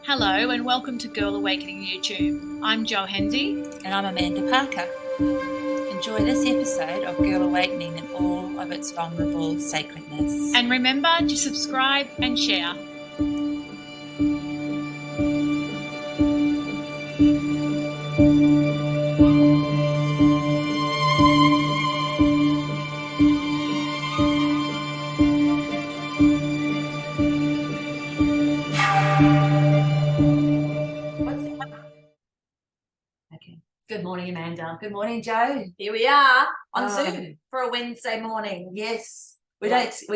Hello and welcome to Girl Awakening YouTube. I'm Jo Hendy. And I'm Amanda Parker. Enjoy this episode of Girl Awakening in all of its vulnerable sacredness. And remember to subscribe and share. Good morning, Amanda. Good morning, Jo. Here we are on Zoom for a Wednesday morning. Yes, we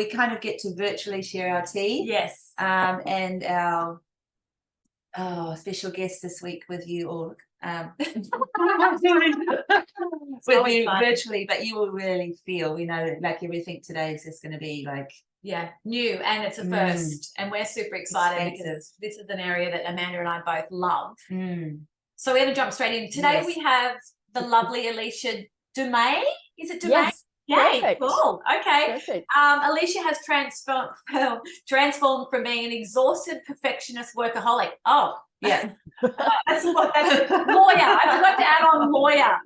kind of get to virtually share our tea. Yes. And our special guest this week with you all. With you virtually, but you will really feel, like everything today is just going to be like new, and it's a first, and we're super excited because this is an area that Amanda and I both love. So we're going to jump straight in. Today we have the lovely Alicia Dumais. Is it Dumais? Yes. Yay, cool. Okay. Perfect. Alicia has transformed from being an exhausted perfectionist workaholic. Oh, yeah. That's lawyer. I forgot to add on lawyer.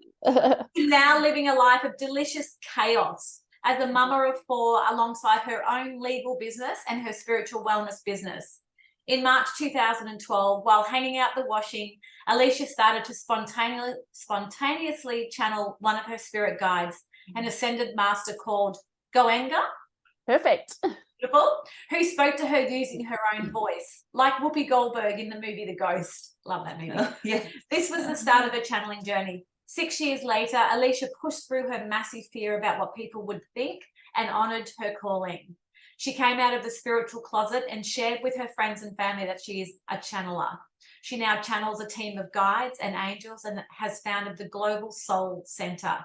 Now living a life of delicious chaos as a mama of four alongside her own legal business and her spiritual wellness business. In March 2012, while hanging out the washing, Alicia started to spontaneously channel one of her spirit guides, an ascended master called Goenga. Perfect. Beautiful. Who spoke to her using her own voice, like Whoopi Goldberg in the movie The Ghost. Love that movie. Yeah. This was the start of her channeling journey. 6 years later, Alicia pushed through her massive fear about what people would think and honoured her calling. She came out of the spiritual closet and shared with her friends and family that she is a channeler. She now channels a team of guides and angels and has founded the Global Soul Centre.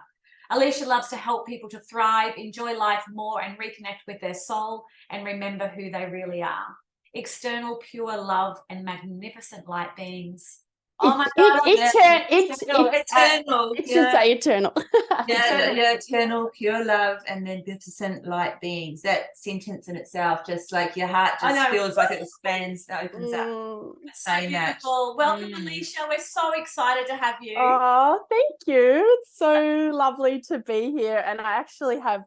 Alicia loves to help people to thrive, enjoy life more, and reconnect with their soul and remember who they really are. External, pure love and magnificent light beings. Oh my God! Eternal. It should say eternal. Eternal, pure love, and magnificent light beings. That sentence in itself, just like your heart just feels like it expands, opens up. So beautiful. Welcome, Alicia. We're so excited to have you. Oh, thank you. It's so lovely to be here. And I actually have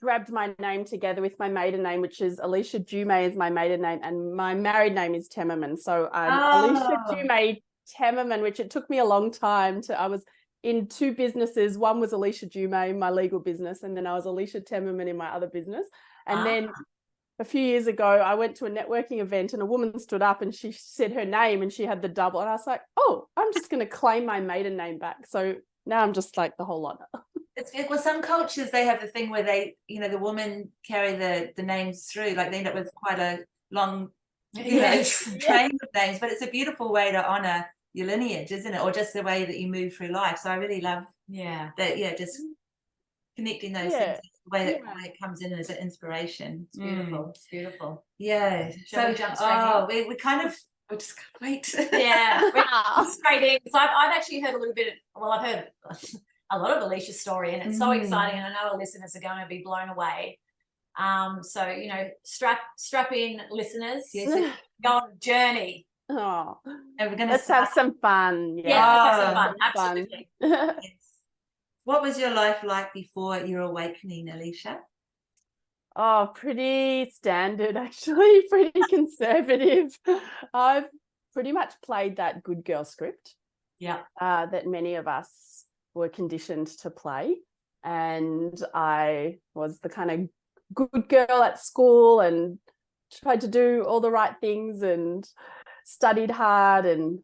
grabbed my name together with my maiden name, which is Alicia Dumais is my maiden name, and my married name is Temmerman. So Alicia Dumais Temmerman, which it took me a long time I was in two businesses. One was Alicia Dumais, my legal business, and then I was Alicia Temmerman in my other business. And then a few years ago, I went to a networking event and a woman stood up and she said her name and she had the double. And I was like, oh, I'm just going to claim my maiden name back. So now I'm just like the whole lot. Well, some cultures, they have the thing where they, the women carry the names through, like they end up with quite a long train of names, but it's a beautiful way to honor your lineage, isn't it? Or just the way that you move through life. So I really love that, just connecting those things, the way that it comes in as an inspiration. It's beautiful. It's beautiful. Yeah. Shall we jump straight in? We're just wait. Yeah, we're straight in. So I've actually heard a little bit, I've heard a lot of Alicia's story, and it's so exciting, and I know our listeners are going to be blown away. So strap in, listeners. Yes. Go on a journey. Oh, and let's have some fun. Yeah, let's have some fun. Absolutely. Yes. What was your life like before your awakening, Alicia? Oh, pretty standard, actually. Pretty conservative. I've pretty much played that good girl script. Yeah. That many of us were conditioned to play, and I was the kind of good girl at school and tried to do all the right things and studied hard and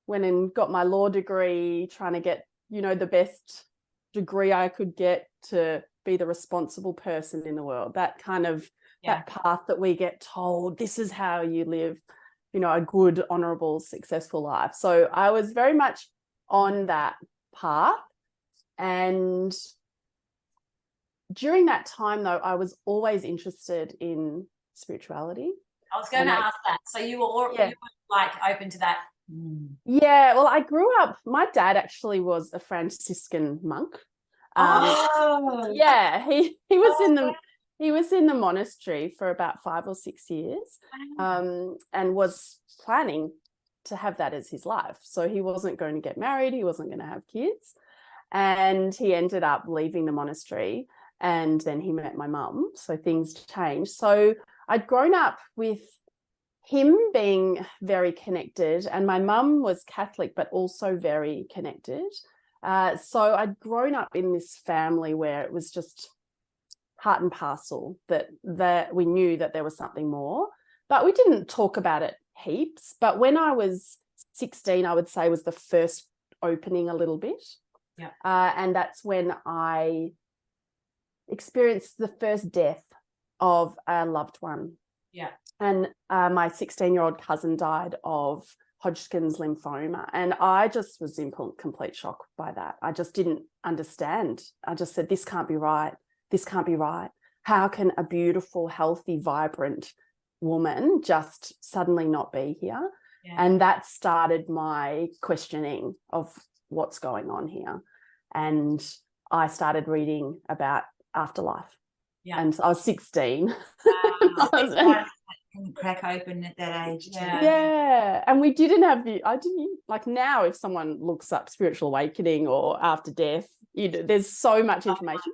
went and got my law degree, trying to get the best degree I could get to be the responsible person in the world. That kind of that path that we get told, this is how you live a good, honorable, successful life. So I was very much on that path. And during that time, though, I was always interested in spirituality. I was going to ask that. So you were like open to that? Yeah, well, I grew up, my dad actually was a Franciscan monk. Yeah, he was in the monastery for about 5 or 6 years, and was planning to have that as his life. So he wasn't going to get married, he wasn't going to have kids. And he ended up leaving the monastery, and then he met my mum. So things changed. So I'd grown up with him being very connected, and my mum was Catholic, but also very connected. So I'd grown up in this family where it was just part and parcel that we knew that there was something more, but we didn't talk about it heaps. But when I was 16, I would say was the first opening a little bit. Yeah. And that's when I experienced the first death of a loved one. Yeah. And my 16-year-old cousin died of Hodgkin's lymphoma. And I just was in complete shock by that. I just didn't understand. I just said, this can't be right. This can't be right. How can a beautiful, healthy, vibrant woman just suddenly not be here? Yeah. And that started my questioning of what's going on here. And I started reading about afterlife. Yeah. And I was 16. Didn't crack open at that age. Yeah. And we didn't have I didn't, like, now if someone looks up spiritual awakening or after death, there's so much information.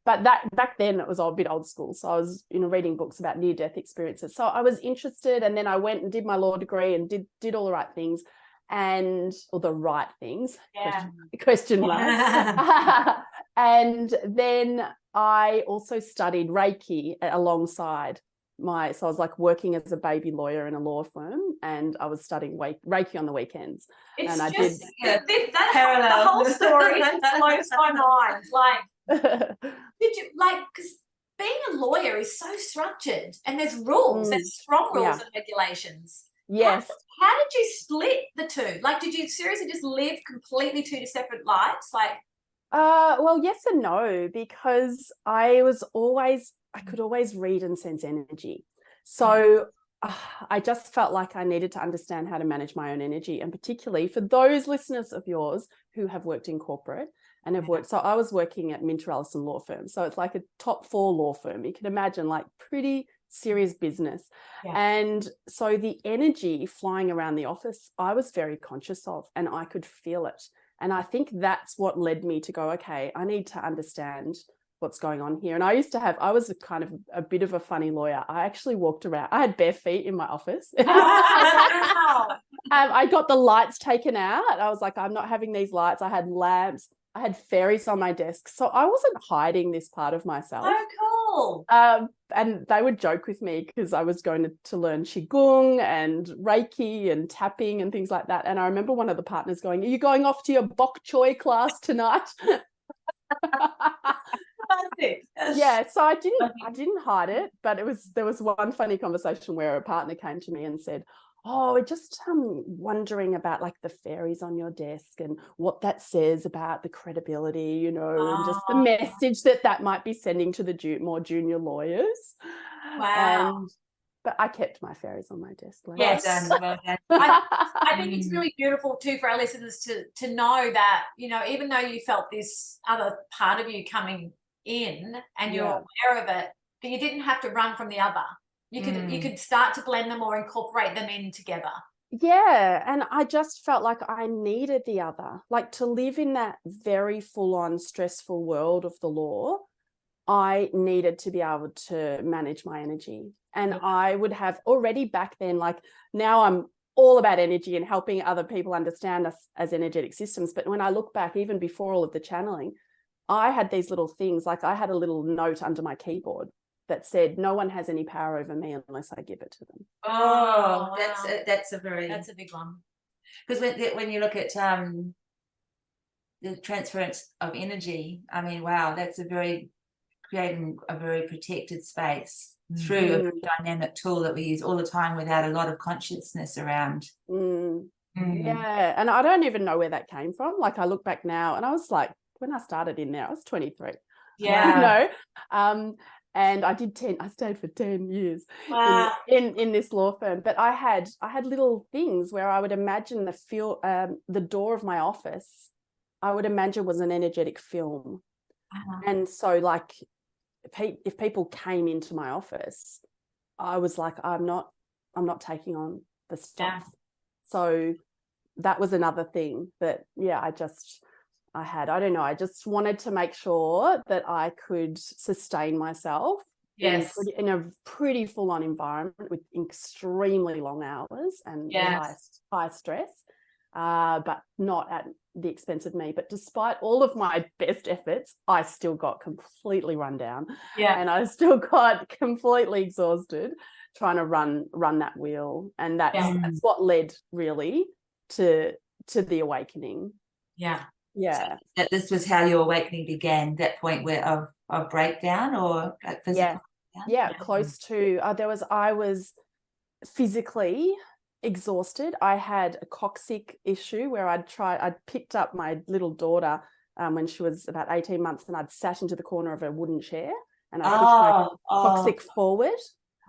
But that back then it was a bit old school. So I was, reading books about near-death experiences. So I was interested, and then I went and did my law degree and did all the right things, or the right things, question marks. And then I also studied Reiki alongside so I was like working as a baby lawyer in a law firm, and I was studying Reiki on the weekends. It's and I just did that parallel. the whole story blows my mind. Like, did you because being a lawyer is so structured, and there's rules, there's strong rules and regulations. Yes. How did you split the two? Like, did you seriously just live completely two separate lives? Like, well, yes and no, because I could always read and sense energy. So I just felt like I needed to understand how to manage my own energy, and particularly for those listeners of yours who have worked in corporate and have worked. So I was working at Minter Ellison law firm. So it's like a top 4 law firm. You can imagine, like, pretty serious business. Yeah. And so the energy flying around the office, I was very conscious of, and I could feel it. And I think that's what led me to go, okay, I need to understand what's going on here. And I was kind of a bit of a funny lawyer. I actually walked around. I had bare feet in my office. wow. I got the lights taken out. I was like, I'm not having these lights. I had lamps. I had fairies on my desk. So I wasn't hiding this part of myself. Oh, cool. And they would joke with me because I was going to learn Qigong and Reiki and tapping and things like that. And I remember one of the partners going, are you going off to your bok choy class tonight? Yeah, so I didn't hide it, but there was one funny conversation where a partner came to me and said, oh, we're just wondering about, like, the fairies on your desk and what that says about the credibility, and just the message that might be sending to the more junior lawyers. Wow. But I kept my fairies on my desk. Yes. Well done. I think it's really beautiful too for our listeners to know that, even though you felt this other part of you coming in and you're aware of it, but you didn't have to run from the other. You could start to blend them or incorporate them in together. Yeah, and I just felt like I needed the other, like, to live in that very full-on stressful world of the law. I needed to be able to manage my energy. And I would have already back then, like, now I'm all about energy and helping other people understand us as energetic systems. But when I look back, even before all of the channeling, I had these little things, like I had a little note under my keyboard that said, no one has any power over me unless I give it to them. Oh, wow. that's a big one. Because when you look at the transference of energy, I mean, wow, that's creating a very protected space through a dynamic tool that we use all the time without a lot of consciousness around. Yeah, and I don't even know where that came from. Like, I look back now, and I was like, when I started in there, I was 23. Yeah. And I stayed for 10 years Wow. in this law firm. But I had little things where I would imagine the door of my office, I would imagine, was an energetic film. And so, like, if people came into my office, I was like, I'm not taking on the stuff. So that was another thing that, I don't know, I just wanted to make sure that I could sustain myself Yes. in a pretty full-on environment with extremely long hours and high stress, but not at the expense of me. But despite all of my best efforts, I still got completely run down, and I still got completely exhausted trying to run that wheel. And that's what led really to the awakening. So that this was how your awakening began, that point where of breakdown, or like physical breakdown? Close to I was physically exhausted. I had a coccyx issue where I'd picked up my little daughter when she was about 18 months, and I'd sat into the corner of a wooden chair and I pushed my coccyx forward.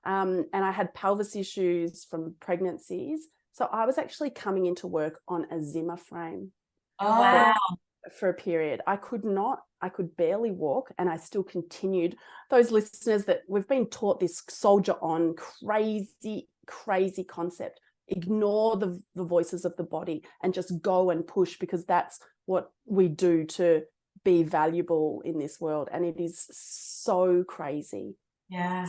And I had pelvis issues from pregnancies. So I was actually coming into work on a Zimmer frame for a period. I could barely walk, and I still continued. Those listeners, that we've been taught this soldier on crazy concept. Ignore the voices of the body and just go and push, because that's what we do to be valuable in this world. And it is so crazy.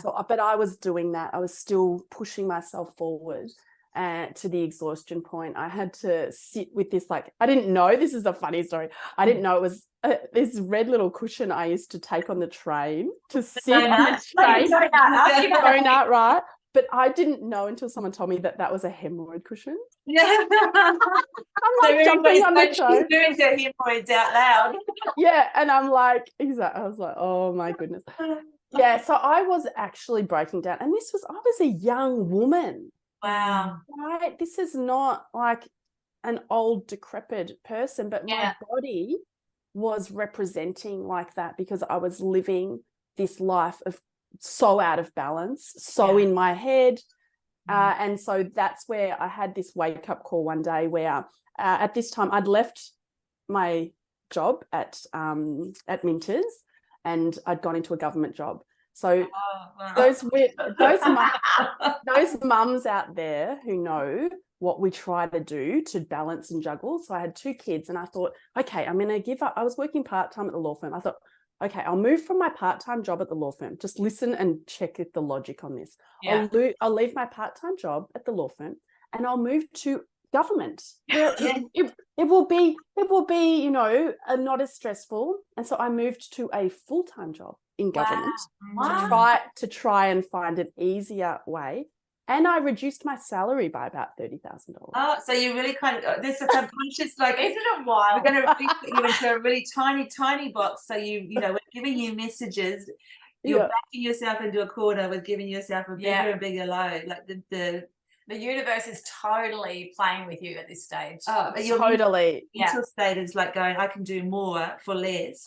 So, but I was doing that. I was still pushing myself forward to the exhaustion point. I had to sit with this, I didn't know, this is a funny story. I didn't know it was this red little cushion I used to take on the train to sit on the train. Donut, right? But I didn't know until someone told me that was a hemorrhoid cushion. I'm jumping on the train. Doing the hemorrhoids out loud. And I'm I was like, oh my goodness. So I was actually breaking down, and I was a young woman. Wow. Right? This is not like an old decrepit person, but my body was representing like that, because I was living this life of so out of balance, so in my head. And so that's where I had this wake up call one day where at this time I'd left my job at Minters, and I'd gone into a government job. So those mums out there who know what we try to do to balance and juggle. So I had 2 kids, and I thought, okay, I'm going to give up. I was working part-time at the law firm. I thought, okay, I'll move from my part-time job at the law firm. Just listen and check the logic on this. I'll leave my part-time job at the law firm, and I'll move to government. It will be, not as stressful. And so I moved to a full-time job in government to try and find an easier way. And I reduced my salary by about $30,000. Oh, so you really kind of, this is subconscious, isn't it wild? We're going to put you into a really tiny box. So we're giving you messages. You're backing yourself into a corner with giving yourself a bigger and bigger load. Like the universe is totally playing with you at this stage. Oh, your totally. mental state is like going, I can do more for less.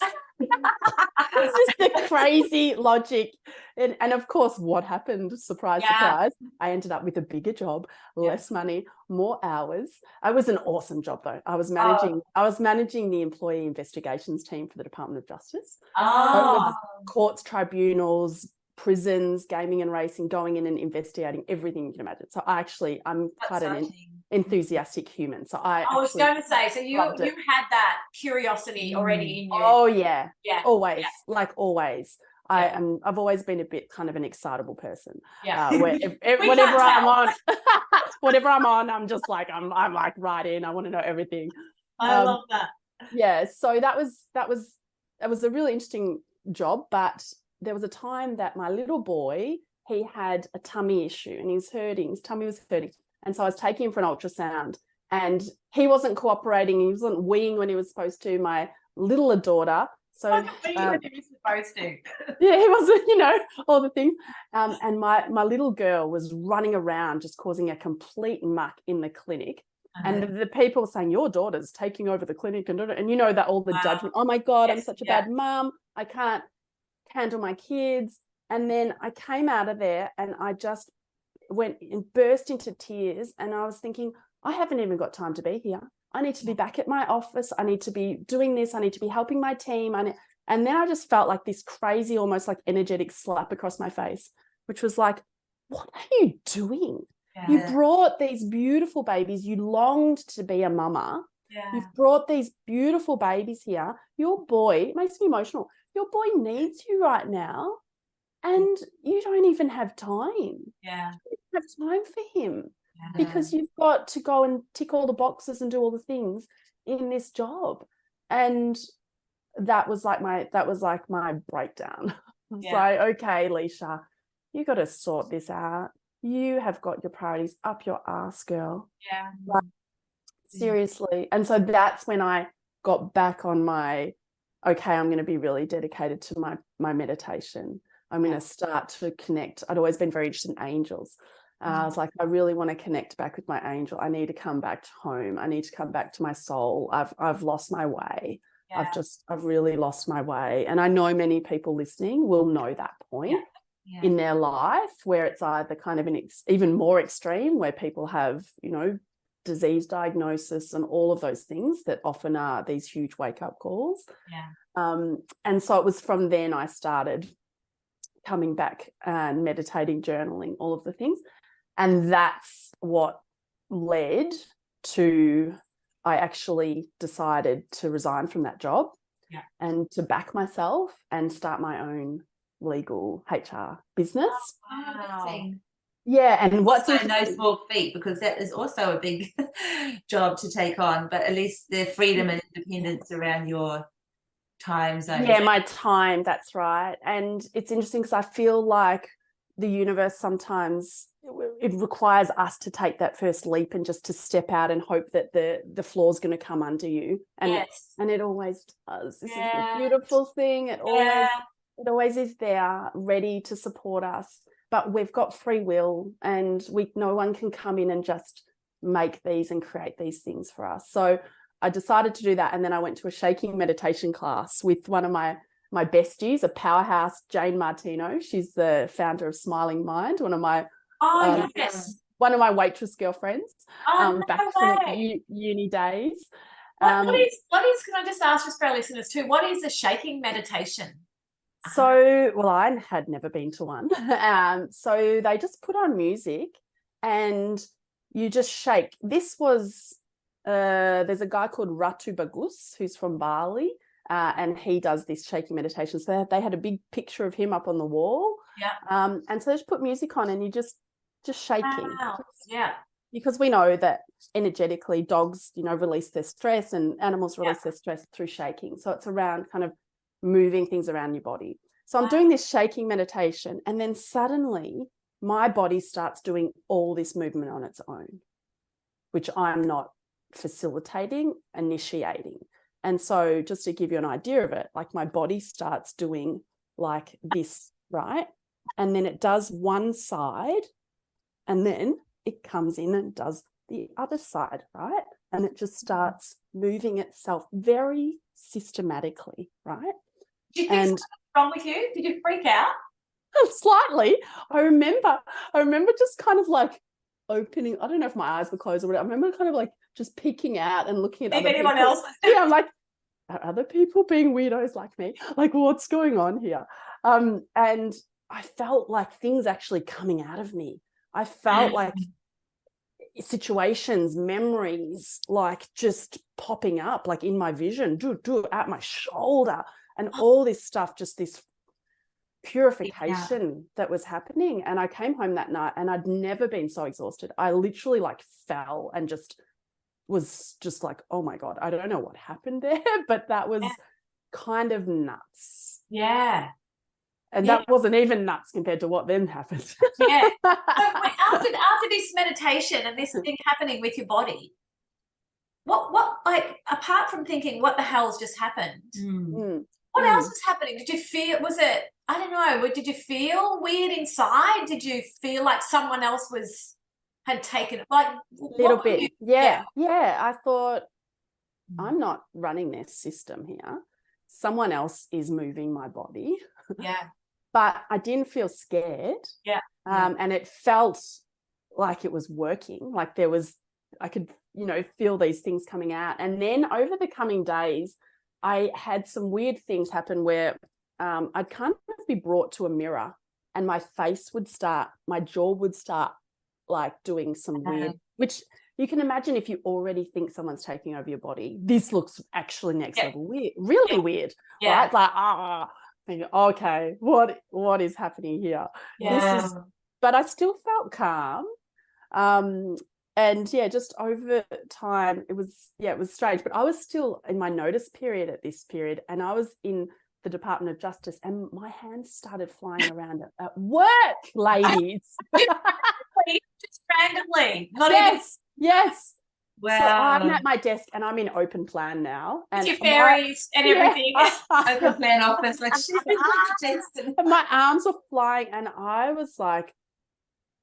It's just the crazy logic. And of course, what happened? Surprise. I ended up with a bigger job, less money, more hours. It was an awesome job, though. I was managing the employee investigations team for the Department of Justice. So it was courts, tribunals, prisons, gaming and racing, going in and investigating everything you can imagine. So I'm quite an enthusiastic human. So I was going to say, so you had that curiosity already in you. Oh yeah. Always, always. I've always been a bit kind of an excitable person. Whatever I'm on, I'm just like I'm like right in. I want to know everything. I love that. Yeah. So that was a really interesting job, but there was a time that my little boy, he had a tummy issue and his tummy was hurting. And so I was taking him for an ultrasound, and he wasn't cooperating. He wasn't weeing when he was supposed to, my little daughter. So when he was supposed to. Yeah, he wasn't, all the things. And my little girl was running around just causing a complete muck in the clinic. And the people were saying, your daughter's taking over the clinic, and that all the judgment. Oh my God, I'm such a bad mum. I can't handle my kids. And then I came out of there, and I just went and burst into tears, and I was thinking, I haven't even got time to be here. I need to be back at my office. I need to be doing this. I need to be helping my team. And then I just felt like this crazy, almost like energetic slap across my face, which was like, what are you doing? You brought these beautiful babies. You longed to be a mama. Yeah. You've brought these beautiful babies here. Your boy, it makes me emotional. Your boy needs you right now, and you don't even have time. Yeah. You don't have time for him because you've got to go and tick all the boxes and do all the things in this job. And that was like my breakdown. I was like, okay, Alicia, you got to sort this out. You have got your priorities up your ass, girl. Yeah. Like, seriously. And so that's when I got back on my, okay, I'm going to be really dedicated to my meditation. I'm going to start to connect. I'd always been very interested in angels. I was like, I really want to connect back with my angel. I need to come back to home. I need to come back to my soul. I've lost my way. Yeah. I've really lost my way. And I know many people listening will know that point in their life where it's either kind of an even more extreme, where people have, disease diagnosis and all of those things that often are these huge wake-up calls. And so it was from then I started coming back and meditating, journaling, all of the things. And that's what led to I actually decided to resign from that job and to back myself and start my own legal HR business. Wow. Yeah, and what's also no small feat, because that is also a big job to take on, but at least the freedom and independence around your time zone. Yeah, my time, that's right. And it's interesting because I feel like the universe sometimes, it requires us to take that first leap and just to step out and hope that the floor's going to come under you. And and it always does. This is the beautiful thing. It always is there, ready to support us. But we've got free will, and no one can come in and just make these and create these things for us. So I decided to do that. And then I went to a shaking meditation class with one of my besties, a powerhouse, Jane Martino. She's the founder of Smiling Mind, one of my waitress girlfriends back from uni days. What is, can I just ask just for our listeners too, what is a shaking meditation? So, well, I had never been to one. So they just put on music and you just shake. This was, there's a guy called Ratu Bagus who's from Bali, and he does this shaking meditation. So they had a big picture of him up on the wall. And so they just put music on and you just shaking. Wow. Because we know that energetically dogs, release their stress, and animals release their stress through shaking. So it's around kind of moving things around your body. So I'm doing this shaking meditation, and then suddenly my body starts doing all this movement on its own, which I'm not facilitating, initiating. And so just to give you an idea of it, like my body starts doing like this, right? And then it does one side, and then it comes in and does the other side, right? And it just starts moving itself very systematically, right? Do you think something's wrong with you? Did you freak out? Slightly. I remember just kind of like opening, I don't know if my eyes were closed or whatever. I remember kind of like just peeking out and looking at other people. Anyone else? Yeah, I'm like, are other people being weirdos like me? Like, what's going on here? And I felt like things actually coming out of me. I felt like situations, memories, like just popping up, like in my vision, at my shoulder, and all this stuff, just this purification that was happening. And I came home that night and I'd never been so exhausted. I literally like fell and just was just like, oh my God, I don't know what happened there, but that was kind of nuts. Yeah. And that wasn't even nuts compared to what then happened. So after this meditation and this thing happening with your body, what like, apart from thinking what the hell's just happened, what else was happening? Did you feel, I don't know, did you feel weird inside? Did you feel like someone else had taken it? Like a little bit. Yeah. I thought, I'm not running this system here. Someone else is moving my body. But I didn't feel scared. And it felt like it was working. Like I could, feel these things coming out. And then over the coming days, I had some weird things happen where I'd kind of be brought to a mirror and my jaw would start like doing some weird, which you can imagine if you already think someone's taking over your body, this looks actually next level weird, really weird, right? Like, thinking, okay, what is happening here? This is, but I still felt calm. And just over time, it was strange, but I was still in my notice period at this period, and I was in the Department of Justice, and my hands started flying around at work, ladies. Just randomly. Yes. Wow. So I'm at my desk and I'm in open plan now. And your fairies and everything. Open plan office. Like, and my arms were flying, and I was like,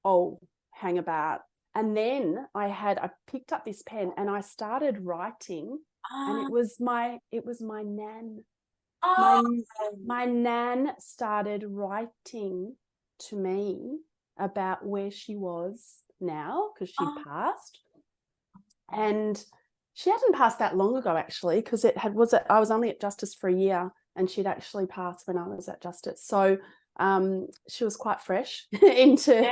oh, hang about. And then I picked up this pen and I started writing, and it was my nan. My nan started writing to me about where she was now, because she'd passed. And she hadn't passed that long ago, actually, because I was only at Justice for a year, and she'd actually passed when I was at Justice. So she was quite fresh into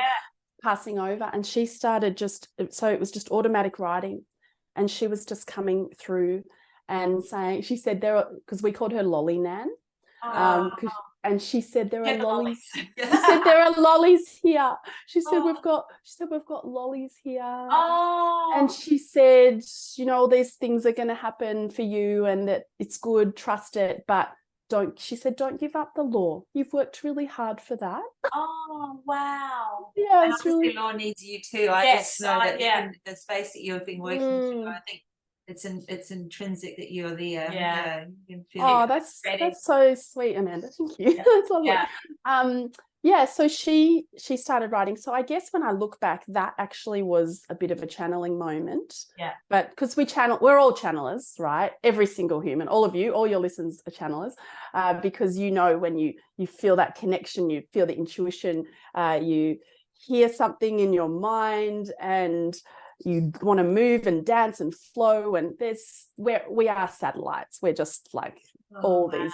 passing over, and she started so it was just automatic writing, and she was just coming through and saying, she said because we called her Lolly Nan, and she said there are lollies. She said there are lollies here. She said we've got lollies here. And she said, these things are going to happen for you, and that it's good, trust it, but don't give up the law. You've worked really hard for that. Oh, wow. Yeah, and obviously law needs you too. I just know that the space that you've been working through, I think it's intrinsic that you're there. Yeah. You can feel that's so sweet, Amanda. Thank you. That's lovely. So she started writing. So I guess when I look back, that actually was a bit of a channeling moment. Yeah. But because we're all channelers, right? Every single human, all of you, all your listeners are channelers, because when you feel that connection, you feel the intuition, you hear something in your mind, and you want to move and dance and flow, and we are satellites. We're just like these.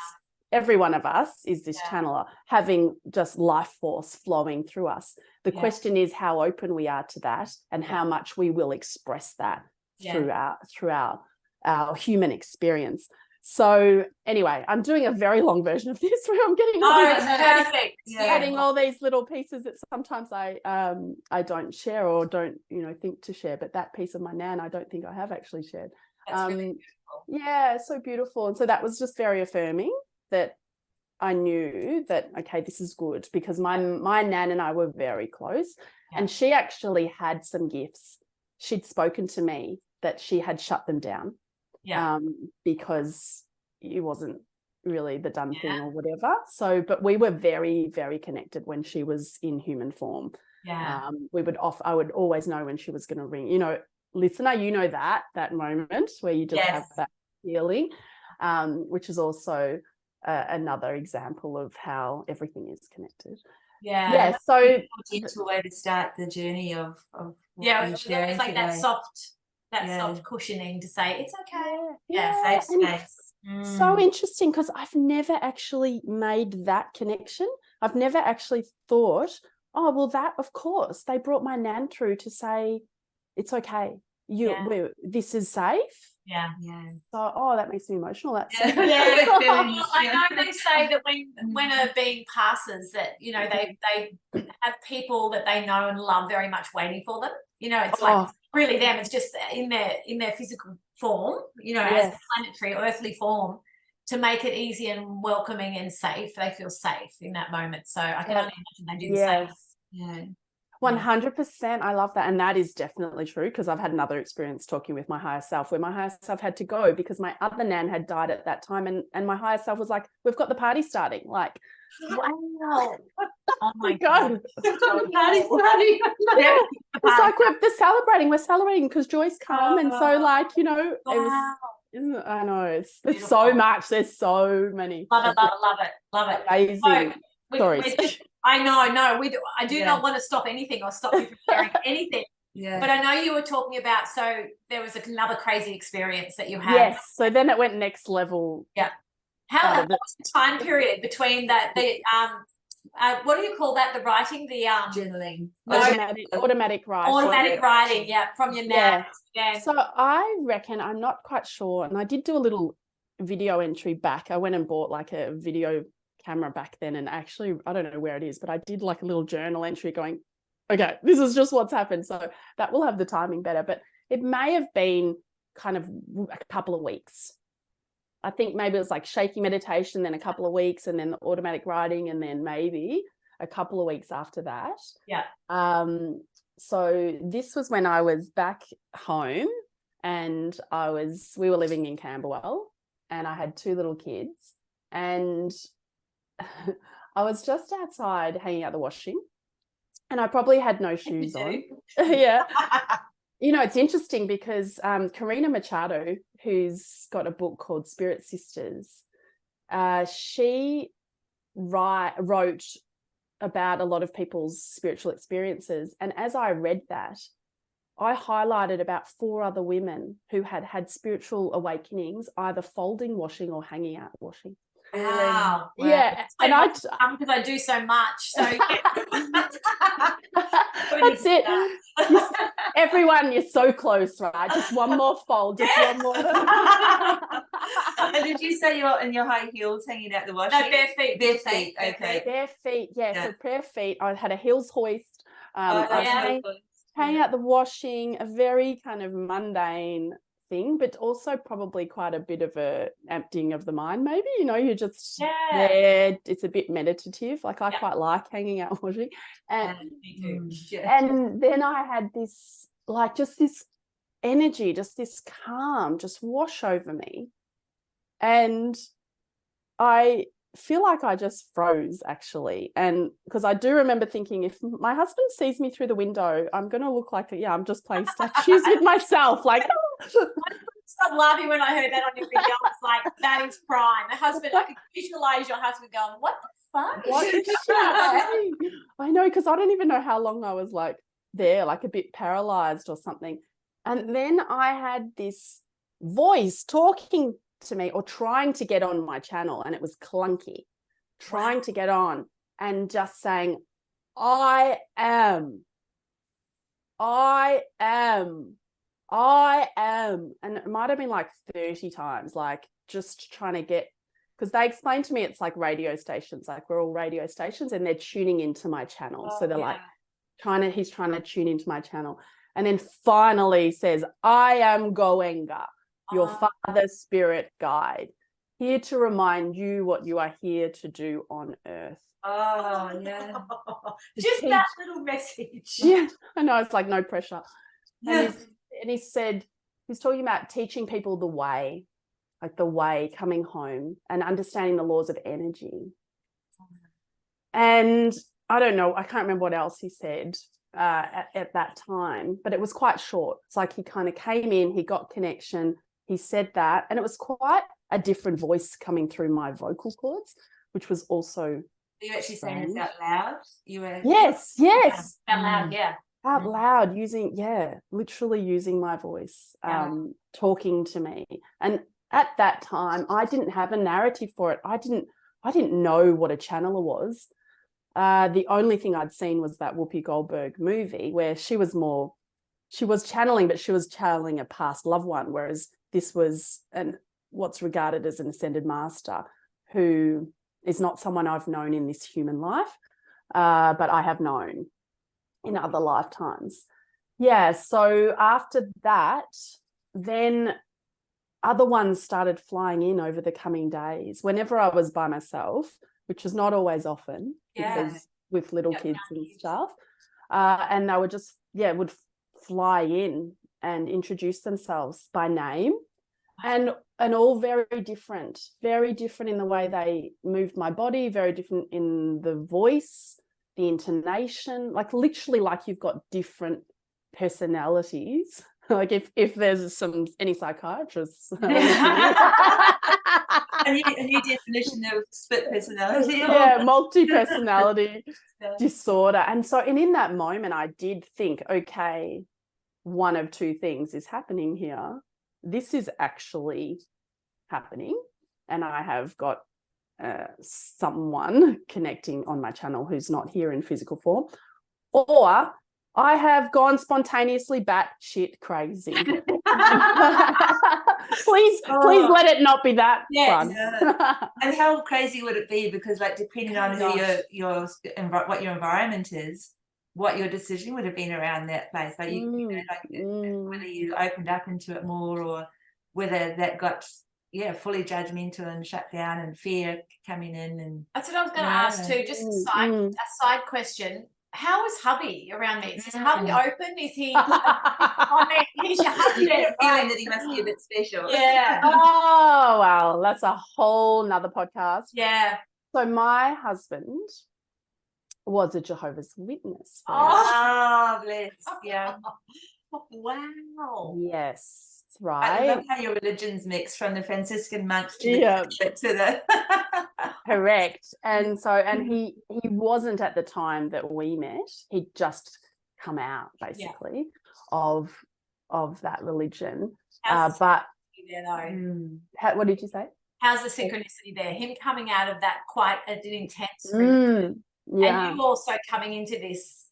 Every one of us is this channeler, having just life force flowing through us. The question is how open we are to that, and how much we will express that through our human experience. So anyway, I'm doing a very long version of this where I'm getting adding all these little pieces that sometimes I don't share or don't think to share. But that piece of my nan, I don't think I have actually shared. That's really beautiful. Yeah, so beautiful. And so that was just very affirming, that I knew that, okay, this is good, because my nan and I were very close, and she actually had some gifts. She'd spoken to me that she had shut them down because it wasn't really the done thing or whatever. So, but we were very, very connected when she was in human form. Yeah. I would always know when she was going to ring. Listener, that moment where you just have that feeling, which is also another example of how everything is connected. Yeah. So a gentle way to start the journey of it's like today. that soft cushioning to say it's okay. Safe space. So interesting, because I've never actually made that connection. I've never actually thought, oh well, that of course they brought my nan through to say it's okay. This is safe. Yeah. So, that makes me emotional. That's I know they say that when a being passes, that they have people that they know and love very much waiting for them. It's like really them. It's just in their physical form. As planetary earthly form, to make it easy and welcoming and safe. They feel safe in that moment. So I can only imagine they do the same. Yeah. 100%. I love that. And that is definitely true, because I've had another experience talking with my higher self where my higher self had to go because my other nan had died at that time. And my higher self was like, we've got the party starting. Like, wow. Oh my God. Party. It's like we're celebrating because Joy's come. And so it was, I know it's so much. There's so many. Love it. Amazing stories. I know. I do not want to stop anything or stop you from sharing anything. Yeah. But I know you were talking about, so there was another crazy experience that you had. Yes. So then it went next level. Yeah. What was the time period between that? what do you call that? The writing, the Journaling. No. automatic writing. automatic writing, yeah, from your nap. Yeah. So I reckon, I'm not quite sure, and I did do a little video entry back. I went and bought like a video camera back then, and actually, I don't know where it is, but I did like a little journal entry going, okay, this is just what's happened. So that will have the timing better, but it may have been kind of a couple of weeks. I think maybe it was like shaky meditation, then a couple of weeks, and then the automatic writing, and then maybe a couple of weeks after that. Yeah. So this was when I was back home, and we were living in Camberwell, and I had 2 little kids, and I was just outside hanging out the washing, and I probably had no shoes on. Yeah. You know, it's interesting because Karina Machado, who's got a book called Spirit Sisters, she wrote about a lot of people's spiritual experiences. And as I read that, I highlighted about 4 other women who had had spiritual awakenings, either folding washing or hanging out washing. Wow. Yeah. And because I do so much. So that's it. Everyone, you're so close, right? Just one more fold, just one more. And did you say you're in your high heels hanging out the washing? No, bare feet. Bare feet, okay. Bare feet, yeah. So bare feet. I had a heels hoist. Yeah. Hanging out the washing, a very kind of mundane thing, but also probably quite a bit of a emptying of the mind, maybe. You know, you're just there. It's a bit meditative. Like I quite like hanging out washing. And me too. And then I had this, like, just this energy, just this calm, just wash over me. And I feel like I just froze, actually. And because I do remember thinking, if my husband sees me through the window, I'm going to look like, I'm just playing statues with myself. Like, I started laughing when I heard that on your video. It's like, that is prime. The husband, I could visualize your husband going, what the fuck? What is she saying? I know, because I don't even know how long I was like there, like a bit paralyzed or something. And then I had this voice talking to me or trying to get on my channel, and it was clunky, trying to get on and just saying, I am. And it might have been like 30 times, like just trying to get, because they explained to me it's like radio stations, like we're all radio stations, and they're tuning into my channel. So they're like he's trying to tune into my channel. And then finally says, I am Goenga, your Father Spirit guide, here to remind you what you are here to do on earth. Oh, yeah. Just that little message. Yeah, I know, it's like no pressure. And he said, he's talking about teaching people the way, like the way, coming home and understanding the laws of energy. And I don't know, I can't remember what else he said at that time, but it was quite short. It's like he kind of came in, he got connection, he said that, and it was quite a different voice coming through my vocal cords, which was also Are you actually saying this out loud? You were Yes. Out loud, yeah. Out loud, literally using my voice, talking to me. And at that time, I didn't have a narrative for it. I didn't know what a channeler was. The only thing I'd seen was that Whoopi Goldberg movie where she was channeling, but she was channeling a past loved one, whereas this was what's regarded as an ascended master who is not someone I've known in this human life, but I have known in other lifetimes. Yeah, so after that, then other ones started flying in over the coming days. Whenever I was by myself, which was not always often, because with little kids and stuff, and they would just, would fly in and introduce themselves by name, and all very different in the way they moved my body, very different in the voice, the intonation, like literally like you've got different personalities. Like if there's any psychiatrists. A new definition of split personality. Yeah, multi-personality disorder. And so in that moment, I did think, okay, one of two things is happening here. This is actually happening, and I have got someone connecting on my channel who's not here in physical form, or I have gone spontaneously batshit crazy. Please let it not be that fun. Yeah. And how crazy would it be? Because like depending on who what your environment is, what your decision would have been around that place. Like whether you opened up into it more, or whether that got fully judgmental and shut down, and fear coming in. And that's what I was going to ask too. Just a side question. How is hubby around this? Is hubby open? Is he? I mean, he's your husband. Feeling that he must be a bit special. Yeah. Oh well, that's a whole nother podcast. Yeah. So my husband was a Jehovah's Witness. Oh, bless. Yeah. Wow. Yes. Right. I love how your religions mix, from the Franciscan monks to the correct. And so, and he wasn't at the time that we met. He'd just come out basically of that religion. But what did you say? How's the synchronicity there? Him coming out of that quite an intense religion, and you also coming into this.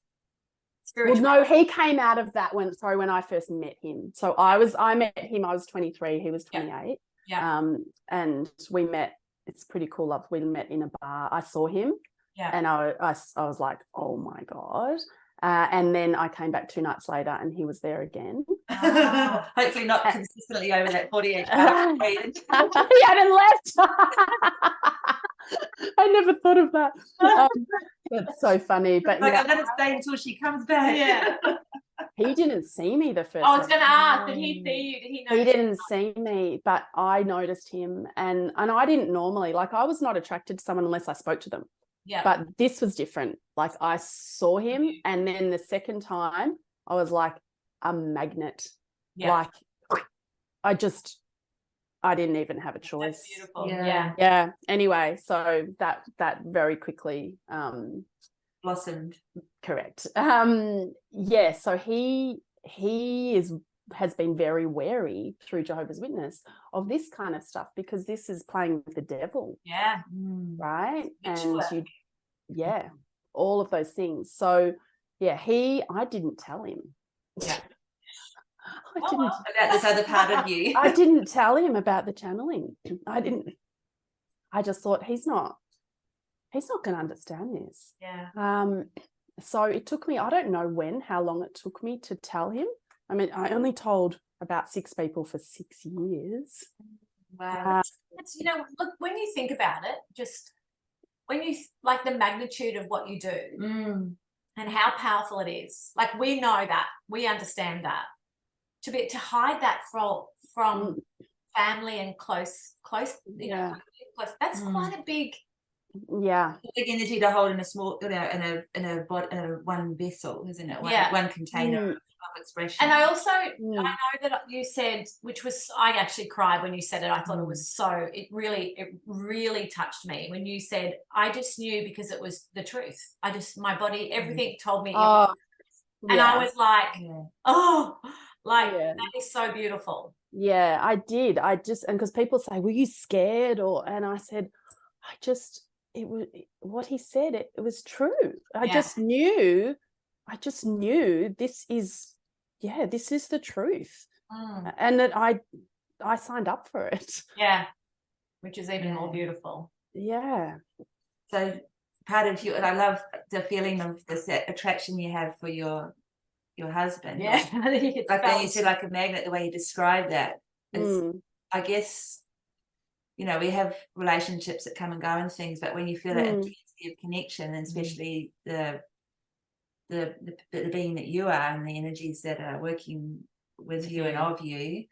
Well, no, he came out of that when I first met him. So I met him, I was 23, he was 28. Yeah. And we met, it's pretty cool. Love. We met in a bar. I saw him and I was like, oh my God. And then I came back 2 nights later and he was there again. Hopefully not consistently over that 48 hours. He hadn't left. I never thought of that. That's so funny. But like, I'm going to stay until she comes back. Yeah. He didn't see me the first I was going to ask, did he see you? Did he know? He didn't see me, but I noticed him. And I didn't normally, like, I was not attracted to someone unless I spoke to them. Yeah. But this was different. Like, I saw him, and then the second time I was like a magnet. Yeah. Like, I didn't even have a choice. That's beautiful. Yeah. Anyway, so that very quickly blossomed. Correct. So he has been very wary through Jehovah's Witness of this kind of stuff, because this is playing with the devil. Yeah. Right. And all of those things. So I didn't tell him. Yeah. About this other part of you. I didn't tell him about the channeling. I just thought he's not going to understand this. Yeah. So it took me, I don't know how long it took me to tell him. I mean, I only told about 6 people for 6 years. Wow. Look, when you think about it, just when you like the magnitude of what you do and how powerful it is, like, we know that, we understand that. To hide that from family and close, close, that's quite a big energy to hold in a small, in a one vessel, isn't it? One container of expression. And I also I know that you said, which was, I actually cried when you said it. I thought it was it really touched me when you said, I just knew because it was the truth. My body, everything told me it was the truth. And I was like, that is so beautiful. Yeah, I did. And because people say, were you scared? And I said, it was what he said. It was true. I just knew this is the truth. And that I signed up for it. Yeah. Which is even more beautiful. Yeah. So part of you, and I love the feeling of this attraction you have for your husband. Yeah. Like when you said, like a magnet, the way you describe that is, I guess, we have relationships that come and go and things, but when you feel that intensity of connection, and especially the being that you are and the energies that are working with you and of you,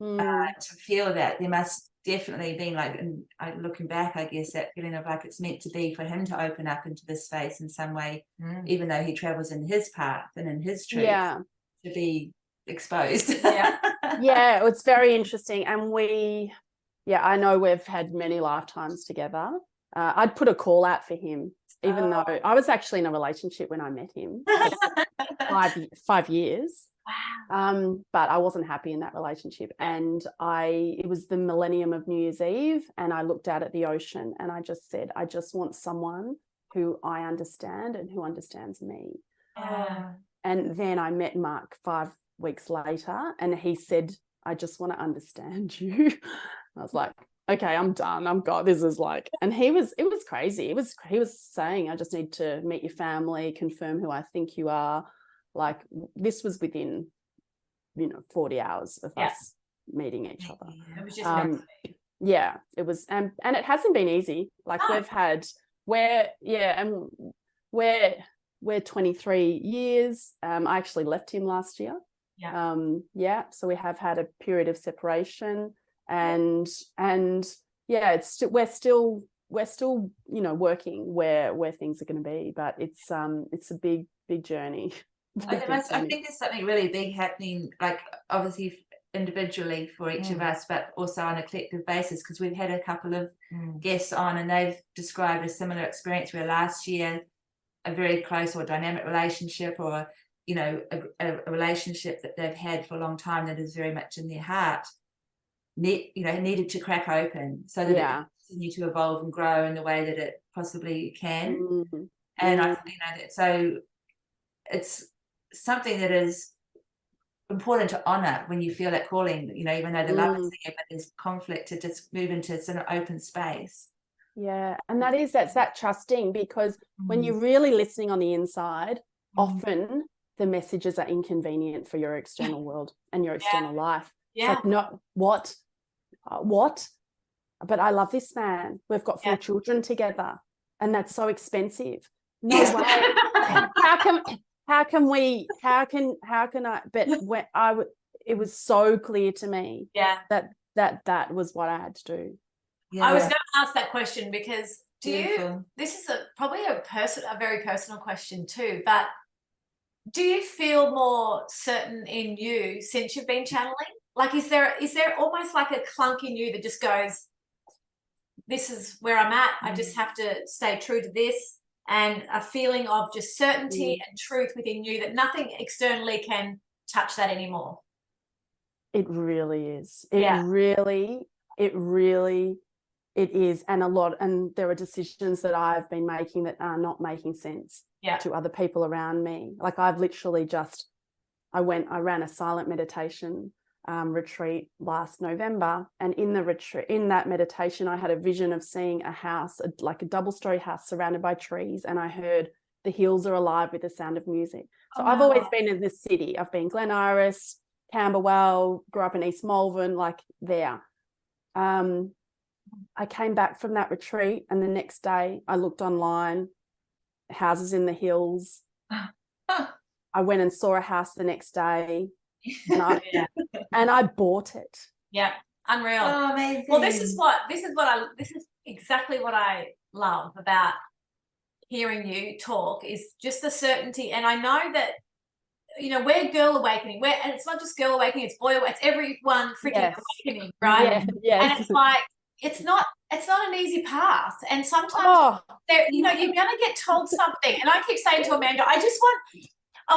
to feel that, there must definitely been, like, and looking back, I guess, that feeling of like it's meant to be for him to open up into this space in some way, even though he travels in his path and in his truth, to be exposed. It's very interesting. And I know we've had many lifetimes together. I'd put a call out for him, even though I was actually in a relationship when I met him for 5 years. Wow. But I wasn't happy in that relationship. And it was the millennium of New Year's Eve, and I looked out at the ocean and I just said, I just want someone who I understand and who understands me. Yeah. And then I met Mark 5 weeks later, and he said, I just want to understand you. I was like, okay, I'm done. I'm God. This is like, and it was crazy. He was saying, I just need to meet your family, confirm who I think you are. Like, this was within, 40 hours of us meeting each other. It was just yeah, it was, and it hasn't been easy. Like, we're 23 years. I actually left him last year. So we have had a period of separation, and we're still working where things are going to be, but it's a big journey. I think there's something really big happening, like obviously individually for each of us, but also on a collective basis, because we've had a couple of guests on and they've described a similar experience where last year a very close or dynamic relationship, or a relationship that they've had for a long time that is very much in their heart, needed to crack open so that it can continue to evolve and grow in the way that it possibly can. And so it's something that is important to honor when you feel that calling, even though the love is there, but there's conflict, to just move into sort of open space. Yeah, and that's that trusting, because when you're really listening on the inside, often the messages are inconvenient for your external world and your external life. Yeah. It's like, no, what? But I love this man. We've got 4 children together, and that's so expensive. No way. How can I? But when it was so clear to me. That was what I had to do. I was going to ask that question, because this is probably a very personal question too, but do you feel more certain in you since you've been channeling? Like, is there almost like a clunk in you that just goes, this is where I'm at, I just have to stay true to this, and a feeling of just certainty and truth within you that nothing externally can touch that anymore? It really is. It really is. And there are decisions that I've been making that are not making sense to other people around me. Like, I've literally I ran a silent meditation retreat last November, and in that meditation I had a vision of seeing a house, like a double-story house surrounded by trees, and I heard the hills are alive with the sound of music. So I've always been in this city. I've been Glen Iris, Camberwell, grew up in East Malvern, like there. I came back from that retreat, and the next day I looked online, houses in the hills. I went and saw a house the next day, and I bought it. Yeah, unreal. Oh, amazing. Well, this is exactly what I love about hearing you talk, is just the certainty. And I know that we're girl awakening, and it's not just girl awakening, it's boy awakening, it's everyone freaking awakening, right? And it's like, it's not an easy path, and sometimes you're gonna get told something. And I keep saying to Amanda, I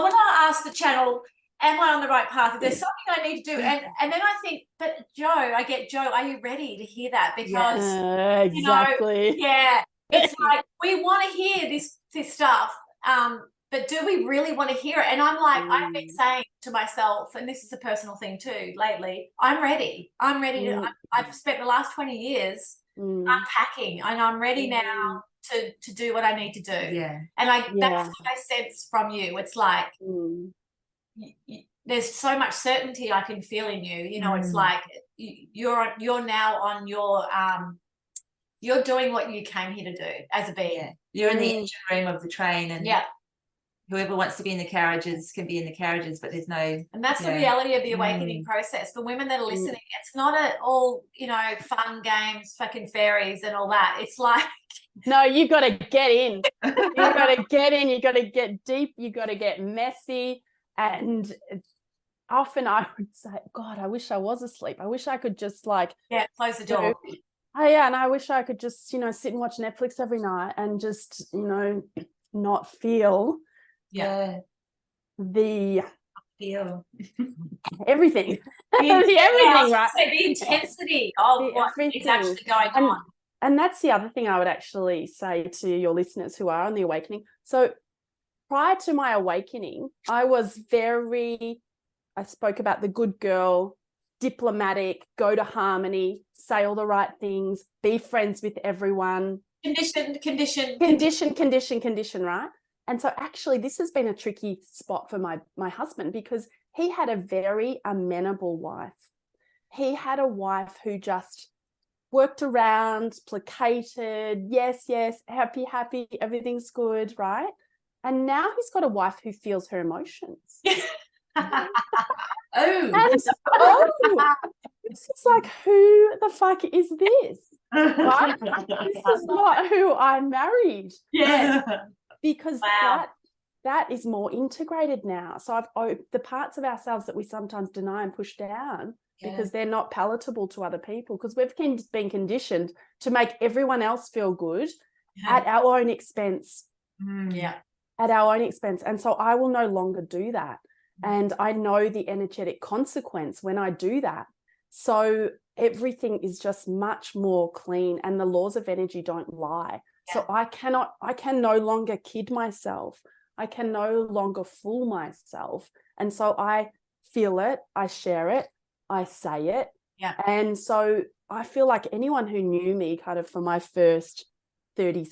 want to ask the channel, am I on the right path? If there's something I need to do, and then I think, but Joe, are you ready to hear that? Because exactly. It's like, we want to hear this stuff, but do we really want to hear it? And I'm like, I've been saying to myself, and this is a personal thing too lately, I'm ready to, I've spent the last 20 years unpacking, and I'm ready now to do what I need to do. And that's what I sense from you. It's like, there's so much certainty I can feel in you. It's like you're now on your you're doing what you came here to do as a being. You're in the engine room of the train, and whoever wants to be in the carriages can be in the carriages, but there's no. And that's the reality of the awakening process. For women that are listening, it's not all fun games, fucking fairies and all that. It's like, no, you've got to get in. You've got to get in. You've got to get deep. You've got to get messy. And often I would say, God, I wish I was asleep. I wish I could just close the door. And I wish I could just, sit and watch Netflix every night and just, not feel the Feel. everything. The Everything, right? So the intensity of The what is actually going and, on. And that's the other thing I would actually say to your listeners who are on the awakening. So prior to my awakening, I spoke about the good girl, diplomatic, go to harmony, say all the right things, be friends with everyone. Condition, right? And so actually this has been a tricky spot for my husband, because he had a very amenable wife. He had a wife who just worked around, placated, yes, happy, everything's good, right? And now he's got a wife who feels her emotions. This is like, who the fuck is this? Right? This is not who I married. Yeah. Because that is more integrated now. So the parts of ourselves that we sometimes deny and push down because they're not palatable to other people, because we've been conditioned to make everyone else feel good at our own expense. At our own expense. And so I will no longer do that. And I know the energetic consequence when I do that. So everything is just much more clean, and the laws of energy don't lie. So I can no longer kid myself. I can no longer fool myself. And so I feel it, I share it, I say it. Yeah. And so I feel like anyone who knew me kind of for my first 30,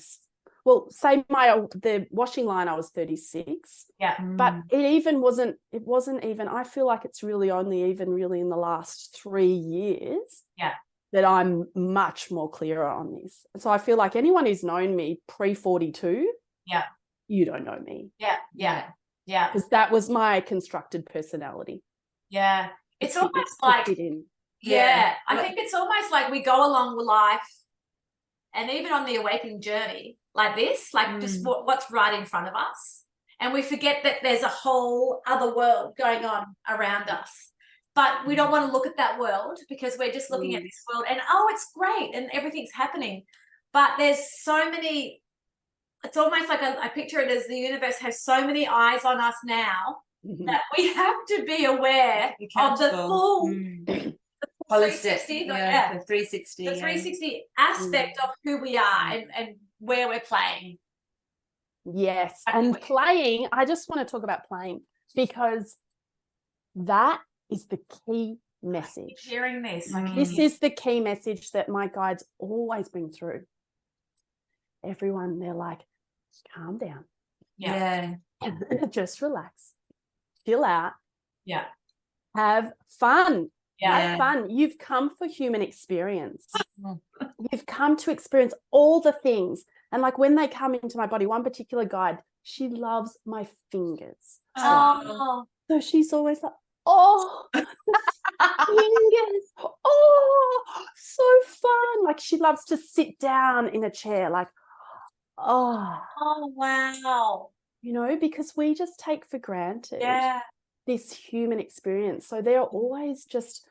say the washing line, I was 36. Yeah. But it wasn't even, I feel like it's really only even really in the last 3 years. Yeah. That I'm much more clearer on this. So I feel like anyone who's known me pre-42, you don't know me. Yeah. Because that was my constructed personality. Yeah. It's almost like, I think it's almost like we go along with life, and even on the awakening journey like this, like just what's right in front of us. And we forget that there's a whole other world going on around us. But we don't want to look at that world because we're just looking at this world and, it's great and everything's happening. But there's so many, it's almost like I picture it as the universe has so many eyes on us now that we have to be aware of the full 360, the 360. The 360 aspect of who we are and where we're playing. Yes. And playing, I just want to talk about playing, because that is the key message. Hearing this. This is the key message that my guides always bring through. Everyone, they're like, calm down. Yeah. Just relax. Chill out. Yeah. Have fun. Yeah. Have fun. You've come for human experience. You've come to experience all the things. And like when they come into my body, one particular guide, she loves my fingers. Oh. So she's always like, fingers. So fun. Like she loves to sit down in a chair, like, wow. Because we just take for granted this human experience. So they're always just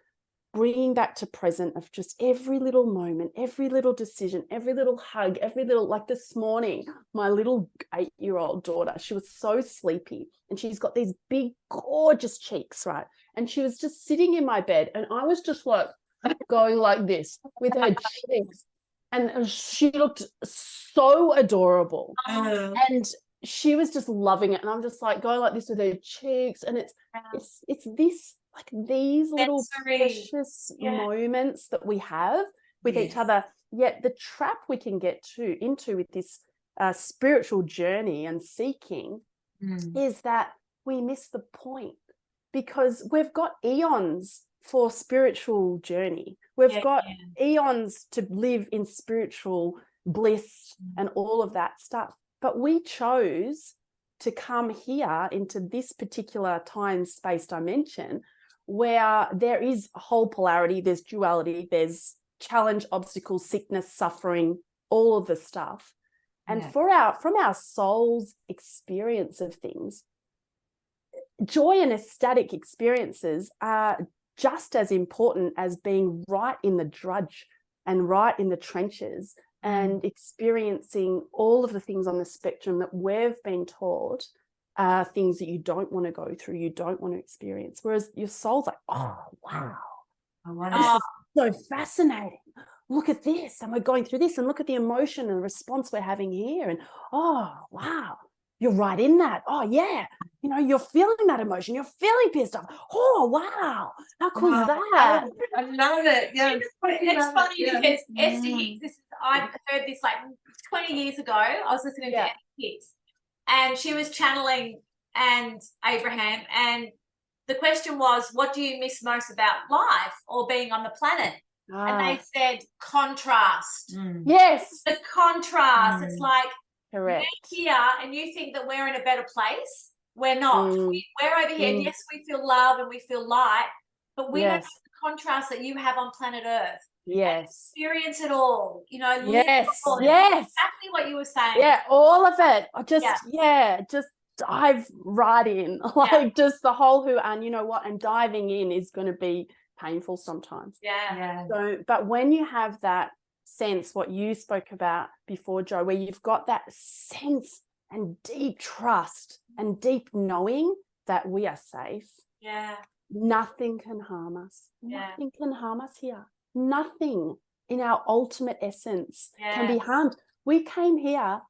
bringing back to present of just every little moment, every little decision, every little hug, every little, like this morning, my little 8-year-old daughter, she was so sleepy and she's got these big, gorgeous cheeks, right? And she was just sitting in my bed and I was just like going like this with her cheeks. And she looked so adorable. And she was just loving it. And I'm just like going like this with her cheeks. And it's this, like these little precious moments that we have with each other. Yet the trap we can get into with this spiritual journey and seeking is that we miss the point, because we've got eons for spiritual journey. We've got eons to live in spiritual bliss and all of that stuff. But we chose to come here into this particular time space dimension where there is a whole polarity, there's duality, there's challenge, obstacle, sickness, suffering, all of the stuff. And from our soul's experience of things, joy and ecstatic experiences are just as important as being right in the drudge and right in the trenches and experiencing all of the things on the spectrum that we've been taught things that you don't want to go through, you don't want to experience. Whereas your soul's like, oh, wow, this is so fascinating. Look at this. And we're going through this, and look at the emotion and response we're having here. And, oh, wow, you're right in that. Oh, yeah. You know, you're feeling that emotion. You're feeling pissed off. Oh, wow. How cool is that? I love it. Yeah. It's funny Yeah. because Esther Hicks, I heard this like 20 years ago. I was listening to Esther Hicks, and she was channeling and Abraham, and the question was, what do you miss most about life or being on the planet? And they said contrast. Yes. The contrast. It's like, correct. we're here and you think that we're in a better place. We're not. We're over here. And yes, we feel love and we feel light, but we don't have the contrast that you have on planet Earth. Yes. Experience it all. You know, live yes. it all. Yes. Exactly what you were saying. Yeah, all of it. Just dive right in. Like just the whole and you know what? And diving in is going to be painful sometimes. So, but when you have that sense, what you spoke about before, Jo, where you've got that sense and deep trust and deep knowing that we are safe. Nothing can harm us. Nothing can harm us here. Nothing in our ultimate essence can be harmed. We came here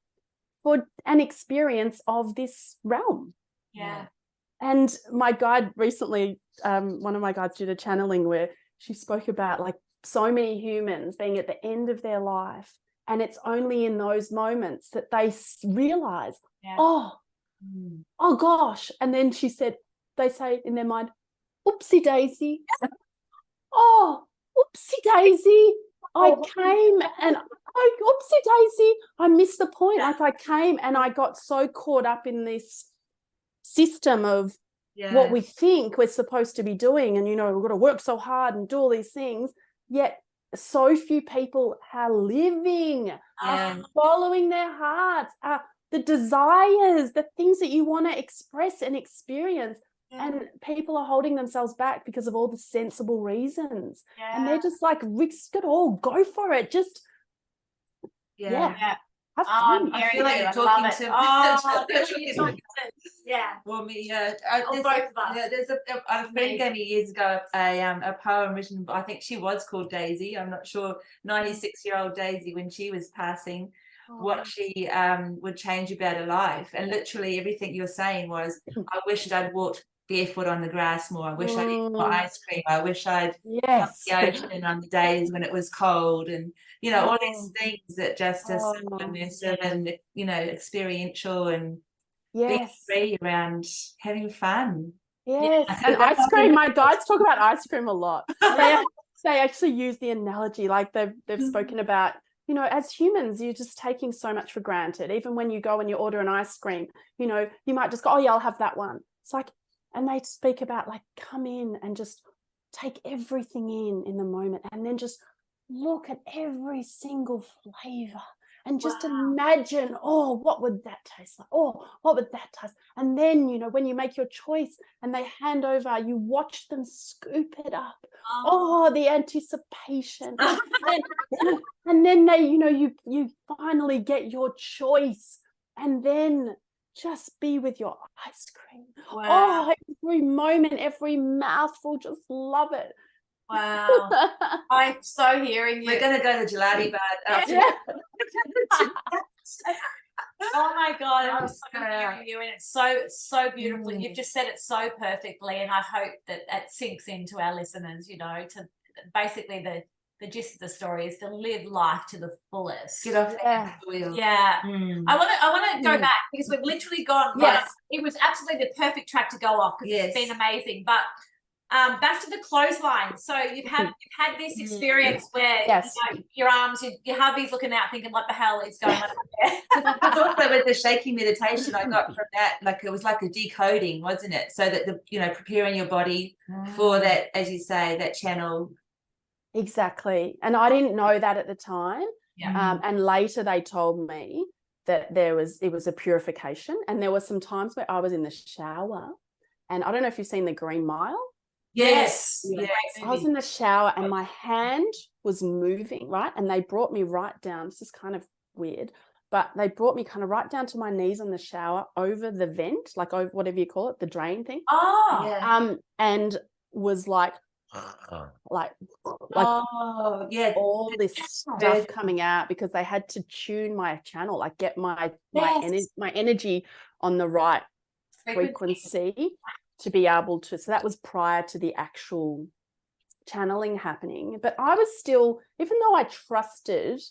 for an experience of this realm. And my guide recently, one of my guides did a channeling where she spoke about like so many humans being at the end of their life, and it's only in those moments that they realize, oh gosh. And then she said, they say in their mind, oopsie daisy. Oh, oopsie daisy. I came and oopsie daisy. I missed the point. Like I came and I got so caught up in this system of what we think we're supposed to be doing, and you know, we've got to work so hard and do all these things, yet so few people are living, are following their hearts, the desires, the things that you want to express and experience, and people are holding themselves back because of all the sensible reasons, and they're just like, risk it all, go for it, just have fun. I feel like you're talking to well, me, both of us. There's a friend gave me years ago a poem written, I think she was called Daisy, I'm not sure, 96-year-old Daisy, when she was passing, what she would change about her life. And literally everything you're saying was, I wish I'd walked barefoot on the grass more. I wish I'd eaten more ice cream. I wish I'd come to the ocean on the days when it was cold, and you know, all these things that just are so immersive and you know, experiential, and being free around having fun. And ice cream. My guides talk about ice cream a lot. They actually use the analogy, like they've spoken about, you know, as humans, you're just taking so much for granted. Even when you go and you order an ice cream, you know, you might just go, oh yeah, I'll have that one. It's like, and they speak about like, come in and just take everything in the moment, and then just look at every single flavor and just imagine, oh, what would that taste like? Oh, what would that taste? And then, you know, when you make your choice and they hand over, you watch them scoop it up. Oh, the anticipation. And then they, you know, you finally get your choice, and then just be with your ice cream. Oh, every moment, every mouthful, just love it. Wow. I'm so hearing you. We're going to go to the gelati bar after. Oh my God, I'm so hearing you, and it's so beautiful. You've just said it so perfectly, and I hope that sinks into our listeners, you know, to basically the gist of the story is to live life to the fullest. Get off the wheel. I want to go back, because we've literally gone. It was absolutely the perfect track to go off, because it's been amazing. But back to the clothesline. So you've had this experience where you know, your arms, your hubby's looking out thinking, what the hell is going on there? Also with the shaking meditation I got from that, like it was like a decoding, wasn't it? So that the, you know, preparing your body for that, as you say, that channel. Exactly. And I didn't know that at the time. And later they told me that it was a purification, and there were some times where I was in the shower, and I don't know if you've seen The Green Mile. Yes. I was in the shower and my hand was moving, right? And they brought me right down. This is kind of weird. but they brought me kind of right down to my knees in the shower over the vent, like over whatever you call it, the drain thing. Oh, Yeah. And was like Oh, yeah. all this stuff coming out because they had to tune my channel, like get my energy on the right frequency to be able to. So that was prior to the actual channeling happening. But I was still, even though I trusted,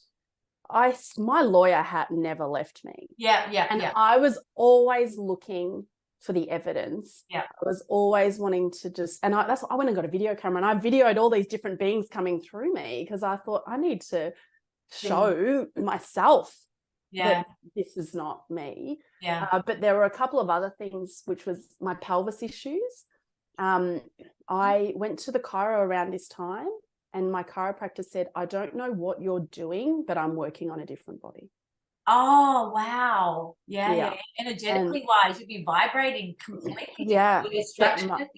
my lawyer hat never left me. And I was always looking for the evidence. I was always wanting to just, and I went and got a video camera, and I videoed all these different beings coming through me because I thought I need to show myself that this is not me. But there were a couple of other things, which was my pelvis issues. I went to the chiro around this time, and my chiropractor said, I don't know what you're doing, but I'm working on a different body. Oh, wow. Yeah. Energetically wise, you'd be vibrating completely. Your structure.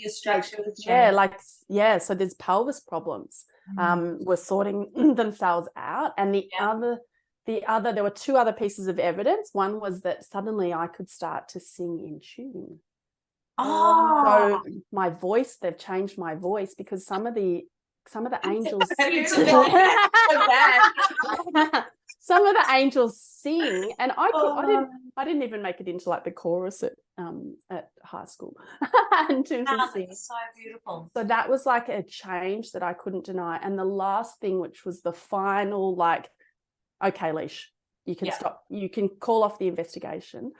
So there's pelvis problems were sorting themselves out. And the other, there were two other pieces of evidence. One was that suddenly I could start to sing in tune. So my voice, they've changed my voice because some of the angels some of the angels sing, and I didn't even make it into like the chorus at high school in terms of singing. That's so beautiful. So that was like a change that I couldn't deny. And the last thing, which was the final, like, okay, Leash, you can stop, you can call off the investigation.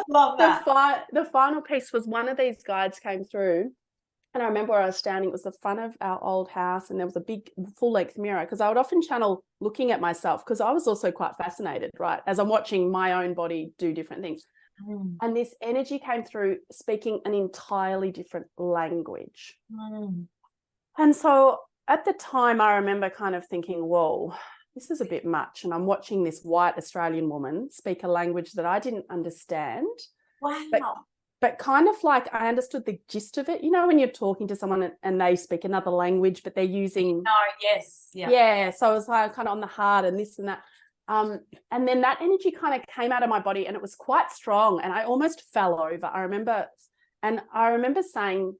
Love that. The final piece was one of these guides came through, and I remember where I was standing. It was the front of our old house, and there was a big full-length mirror, because I would often channel looking at myself, because I was also quite fascinated, right, as I'm watching my own body do different things. And this energy came through speaking an entirely different language. And so at the time, I remember kind of thinking, whoa, this is a bit much. And I'm watching this white Australian woman speak a language that I didn't understand. Wow. But kind of like I understood the gist of it. You know, when you're talking to someone and they speak another language, but they're using... So it was like kind of on the heart and this and that. And then that energy kind of came out of my body, and it was quite strong, and I almost fell over. I remember saying,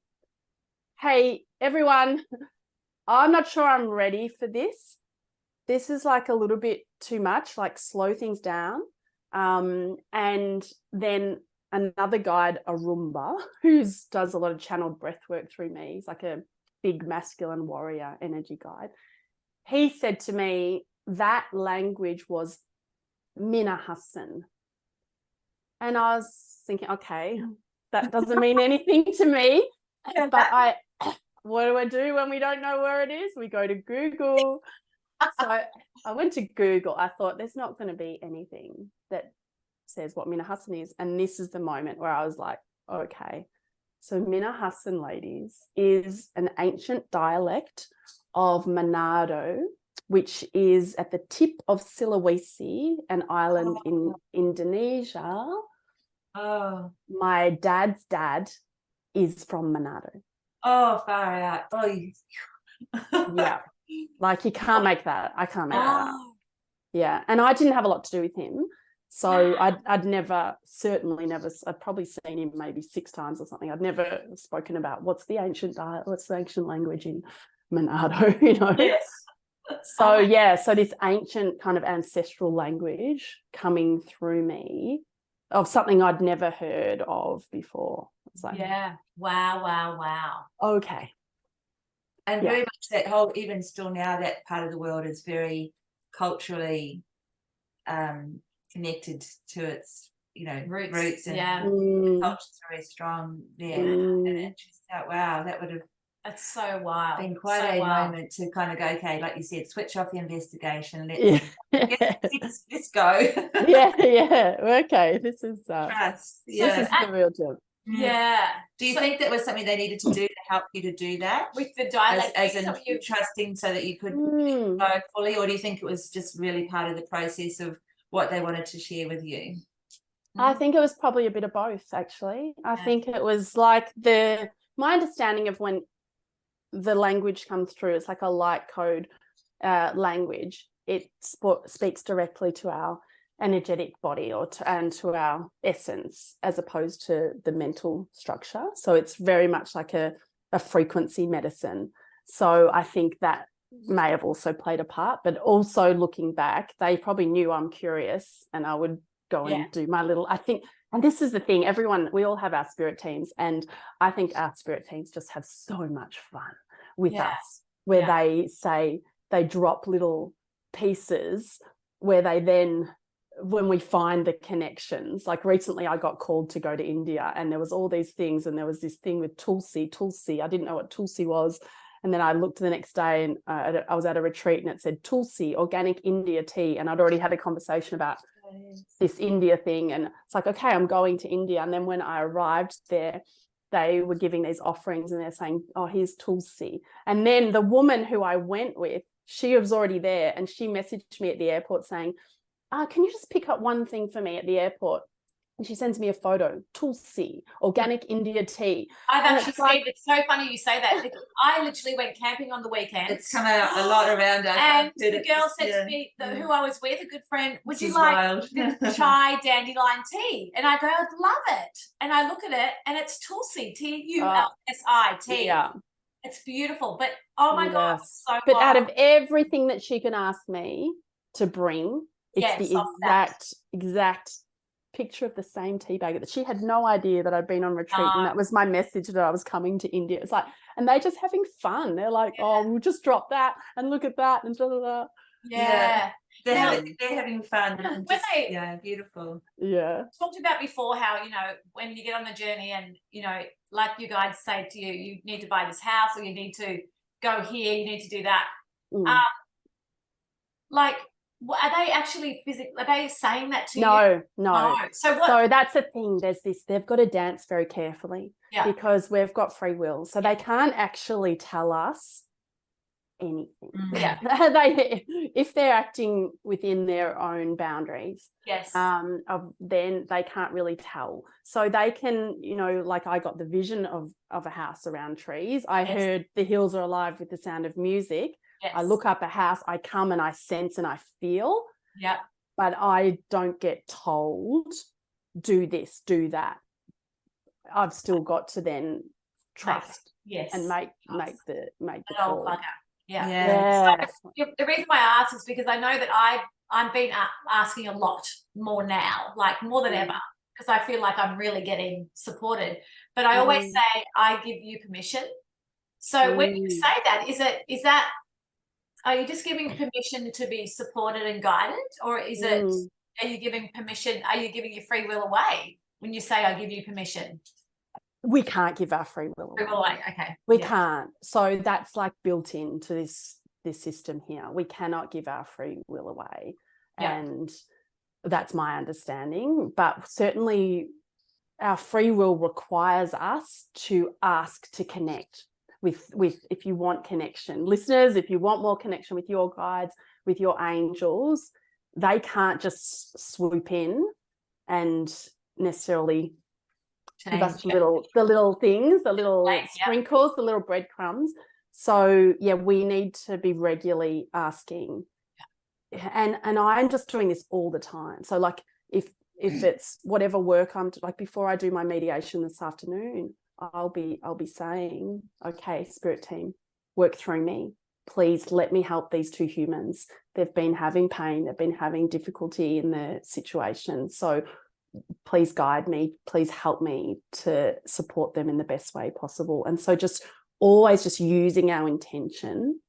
hey, everyone, I'm not sure I'm ready for this. This is like a little bit too much, like slow things down. And then another guide, a Roomba, who does a lot of channeled breath work through me. He's like a big masculine warrior energy guide. He said to me that language was Minahassan. And I was thinking, okay, that doesn't mean anything to me. But what do when we don't know where it is? We go to Google. So I went to Google. I thought there's not going to be anything that says what Minahassan is. And this is the moment where I was like, okay. So Minahassan, ladies, is an ancient dialect of Manado, which is at the tip of Sulawesi, an island in Indonesia. My dad's dad is from Manado. Oh, far out. Yeah. Like, you can't make that. I can't make that up. Yeah. And I didn't have a lot to do with him. So I'd certainly never, I'd probably seen him maybe 6 times or something. I'd never spoken about what's the ancient language in Manado, you know? Yes. So, so this ancient kind of ancestral language coming through me of something I'd never heard of before. It's like, wow. Okay. And very much that whole, even still now, that part of the world is very culturally connected to its, roots and culture's very strong there. And it just thought, wow, that would have That's so wild. been quite a moment to kind of go, okay, like you said, switch off the investigation. Let's go. Okay, this is trust. This is the real job. Do you think that was something they needed to do to help you to do that with the dialect, as in trusting so that you could go fully, or do you think it was just really part of the process of what they wanted to share with you? I think it was probably a bit of both, actually. I think it was like my understanding of when the language comes through, it's like a light code language. it speaks directly to our energetic body and to our essence, as opposed to the mental structure. So it's very much like a frequency medicine. So I think that may have also played a part, but also looking back, they probably knew I'm curious and I would go and do my little, I think, and this is the thing, we all have our spirit teams, and I think our spirit teams just have so much fun with us, where they drop little pieces where they then, when we find the connections, like recently I got called to go to India and there was all these things, and there was this thing with Tulsi. I didn't know what Tulsi was. And then I looked the next day and I was at a retreat and it said Tulsi, organic India tea. And I'd already had a conversation about this India thing. And it's like, okay, I'm going to India. And then when I arrived there, they were giving these offerings and they're saying, oh, here's Tulsi. And then the woman who I went with, she was already there, and she messaged me at the airport saying, can you just pick up one thing for me at the airport? And she sends me a photo, Tulsi, organic India tea. I've actually seen, it's so funny you say that, because I literally went camping on the weekend. It's come out a lot around us. And the girl said to me, who I was with, a good friend, would you like chai dandelion tea? And I go, I'd love it. And I look at it and it's Tulsi, Tulsi tea. Yeah. It's beautiful. But oh my God, so but out of everything that she can ask me to bring, it's the exact picture of the same tea bag that she had no idea that I'd been on retreat, and that was my message that I was coming to India. It's like, and they're just having fun. They're like, oh, we'll just drop that and look at that and blah, blah, blah. They're having fun. And just, beautiful. Yeah. Talked about before how, you know, when you get on the journey and, you know, like you guys say to you, you need to buy this house, or you need to go here, you need to do that. Like, are they actually physically, are they saying that to you? No. So that's the thing. There's this, they've got to dance very carefully because we've got free will. So they can't actually tell us anything. If they're acting within their own boundaries, then they can't really tell. So they can, you know, like I got the vision of a house around trees. I heard the hills are alive with the sound of music. I look up a house, I come and I sense and I feel. But I don't get told, do this, do that. I've still got to then trust and make the call. So the reason why I ask is because I know that I've been asking a lot more now, like more than ever, because I feel like I'm really getting supported. But I always say, I give you permission. So when you say that, is that are you just giving permission to be supported and guided, or is it, are you giving permission, are you giving your free will away when you say I give you permission? We can't give our free will away. Okay. We can't. So that's like built into this system here. We cannot give our free will away. And that's my understanding. But certainly our free will requires us to ask to connect with if you want connection. Listeners, if you want more connection with your guides, with your angels, they can't just swoop in and necessarily give us the little things, the little sprinkles, the little breadcrumbs. So we need to be regularly asking. And I'm just doing this all the time. So like if it's whatever work I'm like, before I do my mediation this afternoon, I'll be saying, okay, spirit team, work through me. Please let me help these two humans. They've been having pain. They've been having difficulty in their situation. So please guide me. Please help me to support them in the best way possible. And so just always just using our intention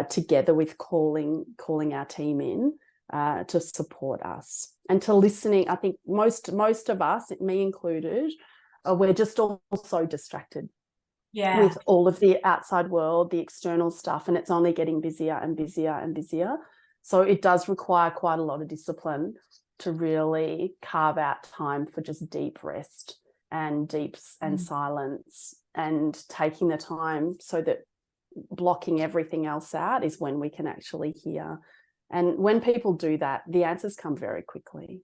together with calling our team in to support us and to listening. I think most of us, me included, we're just also distracted with all of the outside world, the external stuff, and it's only getting busier and busier and busier. So it does require quite a lot of discipline to really carve out time for just deep rest and silence, and taking the time so that blocking everything else out is when we can actually hear. And when people do that, the answers come very quickly.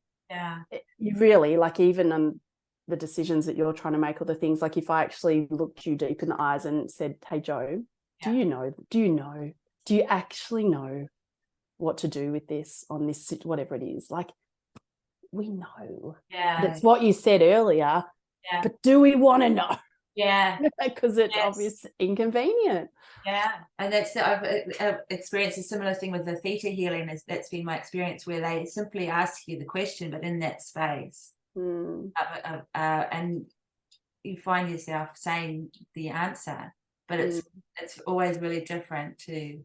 You really, like, even on the decisions that you're trying to make, or the things, like if I actually looked you deep in the eyes and said, hey, Joe, do you actually know what to do with this on this, whatever it is. Like, we know. Yeah. That's what you said earlier. Yeah. But do we want to know? Yeah. Because it's Yes. obviously inconvenient. Yeah. And that's I've experienced a similar thing with the theta healing. That's been my experience, where they simply ask you the question, but in that space, and you find yourself saying the answer, but it's always really different to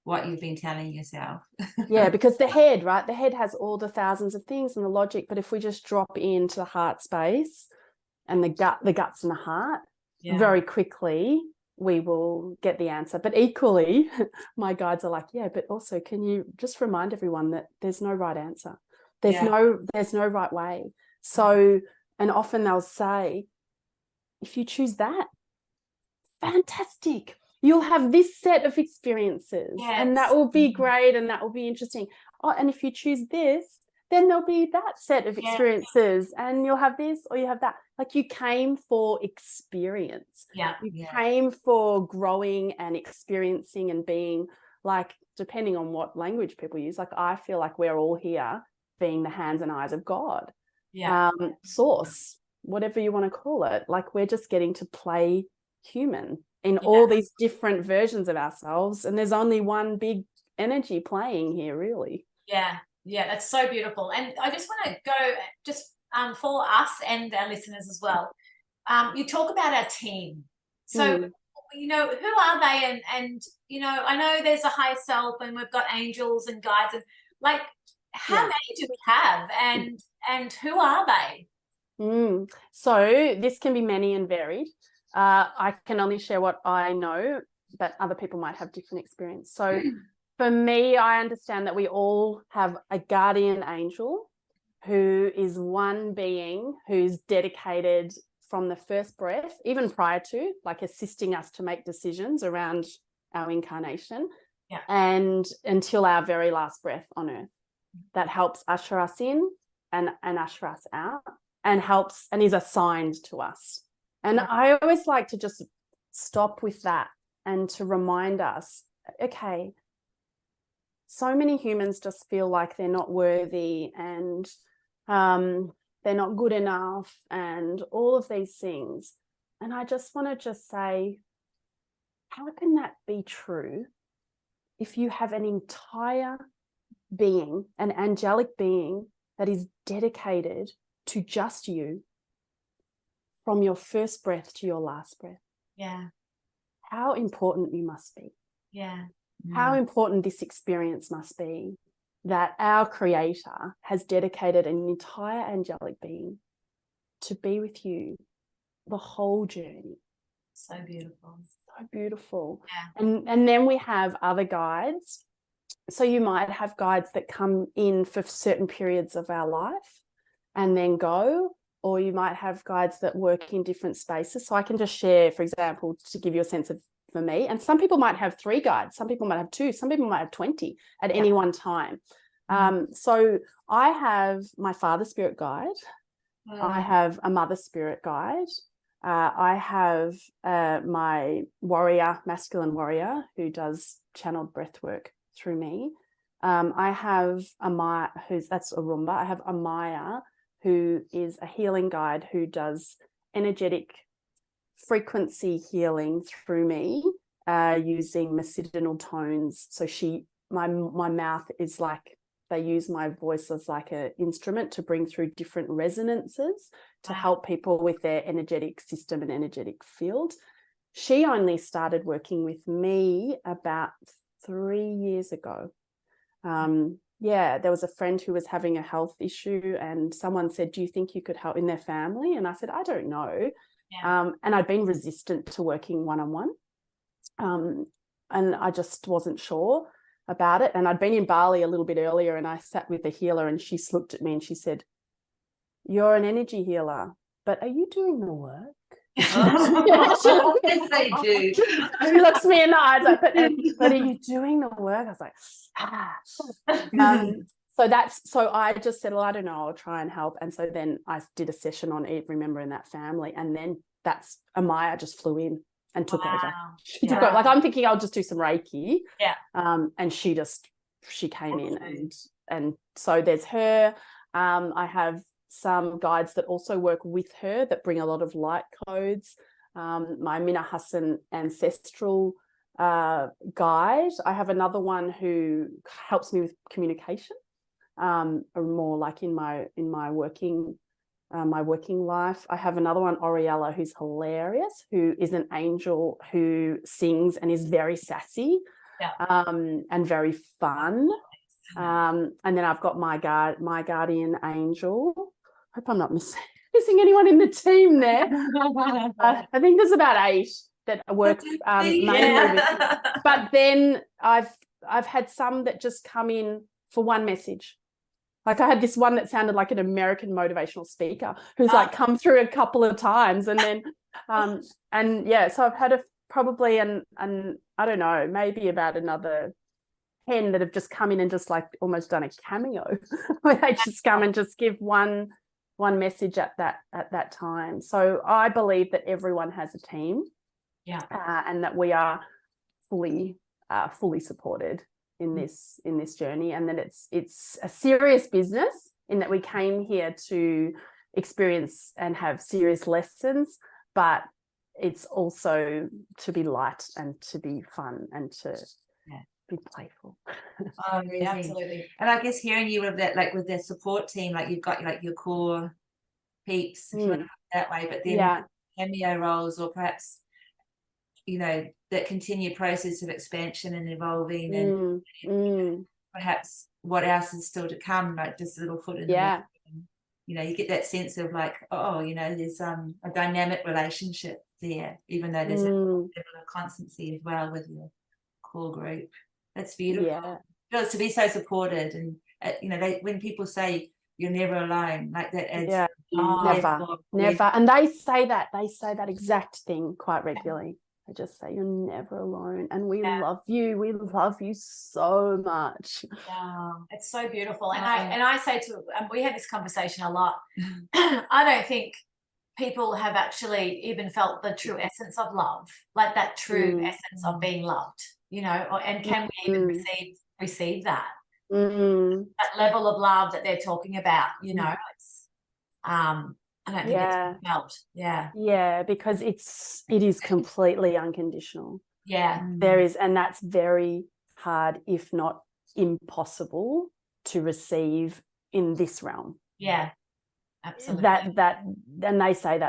what you've been telling yourself. Yeah, because the head, right? The head has all the thousands of things and the logic, but if we just drop into the heart space and the guts and the heart, very quickly we will get the answer. But equally, my guides are like, yeah, but also can you just remind everyone that there's no right answer. There's no right way. So, and often they'll say, if you choose that, fantastic. You'll have this set of experiences and that will be great and that will be interesting. Oh, and if you choose this, then there'll be that set of experiences and you'll have this or you have that. Like, you came for experience. You came for growing and experiencing and being, like, depending on what language people use, like, I feel like we're all here being the hands and eyes of God. Source, whatever you want to call it. Like, we're just getting to play human in all these different versions of ourselves, and there's only one big energy playing here, really. Yeah, that's so beautiful. And I just want to go just for us and our listeners as well. You talk about our team. So, you know, who are they? And you know, I know there's a higher self and we've got angels and guides, and like, how many do we have, and who are they? So this can be many and varied. I can only share what I know, but other people might have different experience. So for me, I understand that we all have a guardian angel who is one being who's dedicated from the first breath, even prior to, like, assisting us to make decisions around our incarnation, and until our very last breath on earth. That helps usher us in and usher us out, and helps and is assigned to us. And I always like to just stop with that and to remind us, okay, so many humans just feel like they're not worthy and they're not good enough and all of these things. And I just want to just say, how can that be true if you have an entire being, an angelic being that is dedicated to just you from your first breath to your last breath? How important you must be. How important this experience must be, that our Creator has dedicated an entire angelic being to be with you the whole journey. So beautiful. So beautiful. And then we have other guides. So you might have guides that come in for certain periods of our life and then go, or you might have guides that work in different spaces. So I can just share, for example, to give you a sense of, for me, and some people might have 3 guides, some people might have 2, some people might have 20 at any one time. So I have my Father Spirit guide, I have a Mother Spirit guide, I have my warrior, masculine warrior, who does channeled breath work through me. I have Amaya, that's Arumba. I have Amaya, who is a healing guide who does energetic frequency healing through me using macedonal tones. So my mouth is like, they use my voice as like an instrument to bring through different resonances to help people with their energetic system and energetic field. She only started working with me about 3 years ago. There was a friend who was having a health issue and someone said, do you think you could help in their family? And I said, I don't know. And I'd been resistant to working one-on-one. And I just wasn't sure about it. And I'd been in Bali a little bit earlier and I sat with the healer and she looked at me and she said, you're an energy healer, but are you doing the work? Yes, they do. She looks me in the eyes like, but are you doing the work? I was like, so I just said, well, I don't know, I'll try and help. And so then I did a session on Remember in that family. And then that's Amaya just flew in and took over. She took over. Like, I'm thinking I'll just do some Reiki. And she just she came in, and so there's her. I have some guides that also work with her that bring a lot of light codes. My Mina Hassan ancestral guide. I have another one who helps me with communication, or more like in my working life. I have another one, Oriella, who's hilarious, who is an angel who sings and is very sassy, and very fun. And then I've got my guardian angel. Hope I'm not missing anyone in the team there. I think there's about 8 that work mainly with me. But then I've had some that just come in for one message. Like I had this one that sounded like an American motivational speaker who's like come through a couple of times, and then so I've had probably an I don't know, maybe about another 10 that have just come in and just like almost done a cameo where they just come and just give one message at that time. So I believe that everyone has a team, and that we are fully supported in this journey, and that it's a serious business in that we came here to experience and have serious lessons, but it's also to be light and to be fun and to be playful. Oh, amazing. Absolutely. And I guess hearing you with that, like with their support team, like you've got like your core peeps, if you want to put it that way, but then cameo roles, or perhaps, you know, that continued process of expansion and evolving, and perhaps what else is still to come, like just a little foot in the water. You know, you get that sense of like, oh, you know, there's a dynamic relationship there, even though there's a level of constancy as well with your core group. That's beautiful. Just to be so supported, and you know, when people say you're never alone, like that adds never. And they say that exact thing quite regularly. They just say you're never alone, and we love you. We love you so much. Yeah, it's so beautiful. And I say to we have this conversation a lot. I don't think people have actually even felt the true essence of love, like that true essence of being loved, you know, and can we even receive that level of love that they're talking about, you know? It's I don't think it's felt. Because it is completely unconditional. There is, and that's very hard, if not impossible, to receive in this realm. Absolutely. And they say,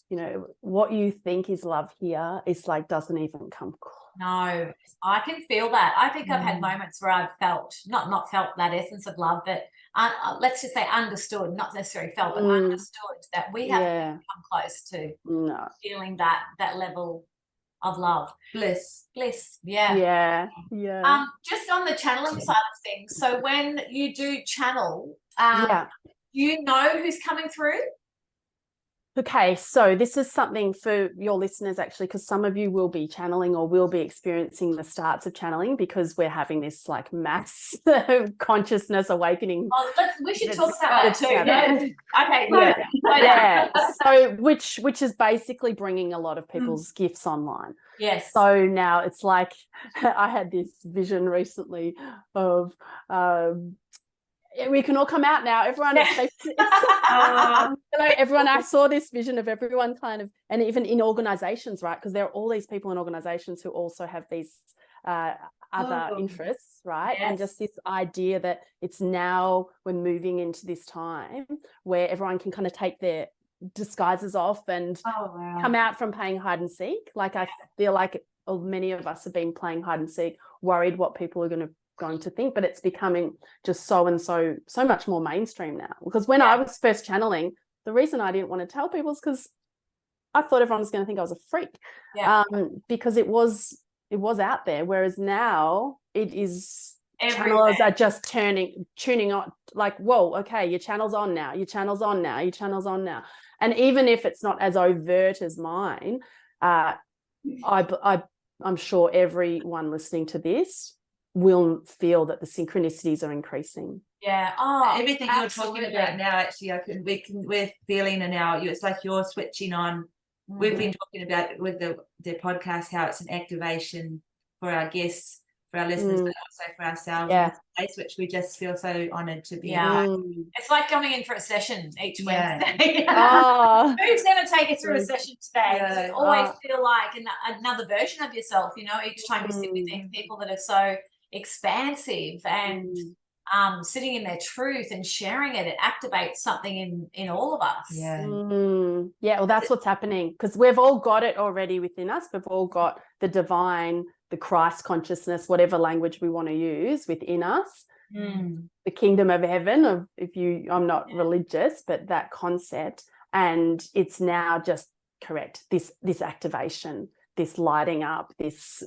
you know, what you think is love here is like doesn't even come close. No, I can feel that. I think I've had moments where I've felt not felt that essence of love, but let's just say understood, not necessarily felt, but understood that we haven't come close to feeling that level of love. Bliss. Just on the channeling side of things, so when you do channel, you know who's coming through? Okay, so this is something for your listeners, actually, because some of you will be channeling or will be experiencing the starts of channeling, because we're having this like mass consciousness awakening. Oh, we should talk about that too. So which is basically bringing a lot of people's gifts online. So now it's like I had this vision recently of we can all come out now. Everyone, everyone. I saw this vision of everyone kind of, and even in organizations, right? Because there are all these people in organizations who also have these other interests, right? And just this idea that it's now we're moving into this time where everyone can kind of take their disguises off and come out from playing hide and seek. Like I feel like many of us have been playing hide and seek, worried what people are going to think, but it's becoming just so much more mainstream now. Because when I was first channeling, the reason I didn't want to tell people is because I thought everyone was going to think I was a freak, because it was out there. Whereas now it is channelers are just tuning on, like, whoa, okay, your channel's on now, your channel's on now, your channel's on now. And even if it's not as overt as mine, I'm sure everyone listening to this will feel that the synchronicities are increasing. Everything you're talking about now, actually, we're feeling it now. It's like you're switching on. We've been talking about with the podcast how it's an activation for our guests for our listeners, but also for ourselves in this place, which we just feel so honoured to be. It's like coming in for a session each Wednesday. Who's going to take us through a session today? You always feel like another version of yourself, you know, each time you sit with these people that are so expansive and sitting in their truth and sharing it activates something in all of us. Well, that's what's happening, because we've all got it already within us. We've all got the divine, the Christ consciousness, whatever language we want to use, within us. The kingdom of heaven, I'm not religious, but that concept. And it's now just this activation, this lighting up, this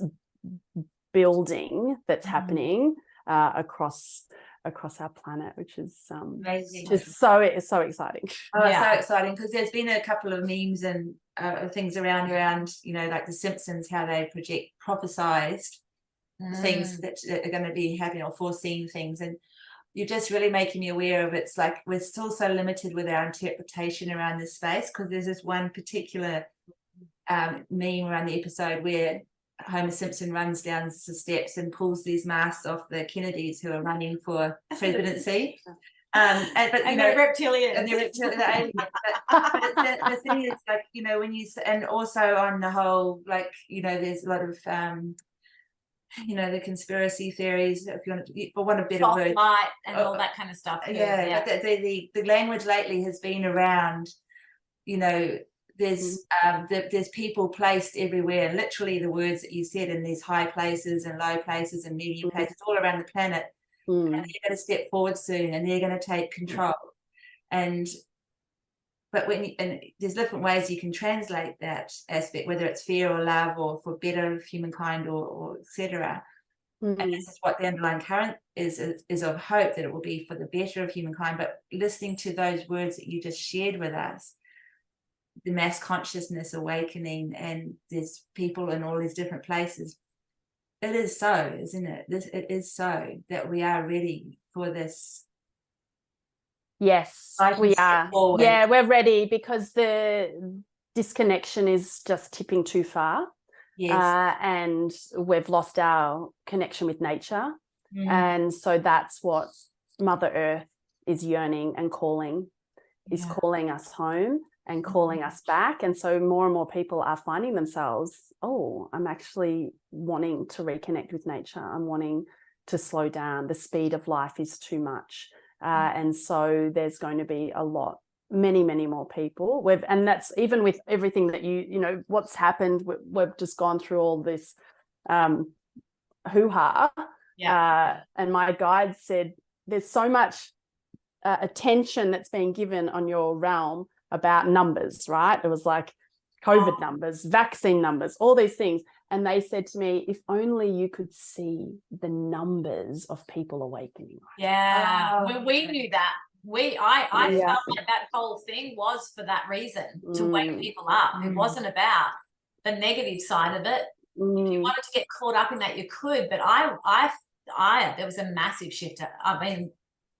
building that's happening across our planet, which is amazing, just so exciting. So exciting, because there's been a couple of memes and things around, you know, like the Simpsons, how they prophesized things that are going to be happening, or foreseeing things, and you're just really making me aware of it's like we're still so limited with our interpretation around this space, because there's this one particular meme around the episode where Homer Simpson runs down the steps and pulls these masks off the Kennedys who are running for presidency. But they're reptilians. And they're reptilian, the aliens. But the thing is, like, you know, when you, and also on the whole, like, you know, there's a lot of, you know, the conspiracy theories, if you want to, for want of better Soft word, light and all that kind of stuff. But the language lately has been around, you know, there's people placed everywhere, and literally the words that you said, in these high places and low places and medium places all around the planet, and they're going to step forward soon, and they're going to take control. But there's different ways you can translate that aspect, whether it's fear or love, or for better of humankind, or etc. And this is what the underlying current is of hope, that it will be for the better of humankind. But listening to those words that you just shared with us, the mass consciousness awakening, and there's people in all these different places. It is so, isn't it? It is so that we are ready for this. Yes, we are. Yeah, we're ready, because the disconnection is just tipping too far. And we've lost our connection with nature. And so that's what Mother Earth is yearning and calling, is calling us home and calling us back. And so more and more people are finding themselves, I'm actually wanting to reconnect with nature. I'm wanting to slow down. The speed of life is too much. And so there's going to be many more people. And that's even with everything that you know, what's happened. We've just gone through all this hoo-ha. And my guide said, there's so much attention that's being given on your realm about numbers, right? It was like COVID numbers, vaccine numbers, all these things. And they said to me, if only you could see the numbers of people awakening. When we knew that, I felt like that whole thing was for that reason, to wake people up. It wasn't about the negative side of it. If you wanted to get caught up in that, you could. But there was a massive shift. I mean,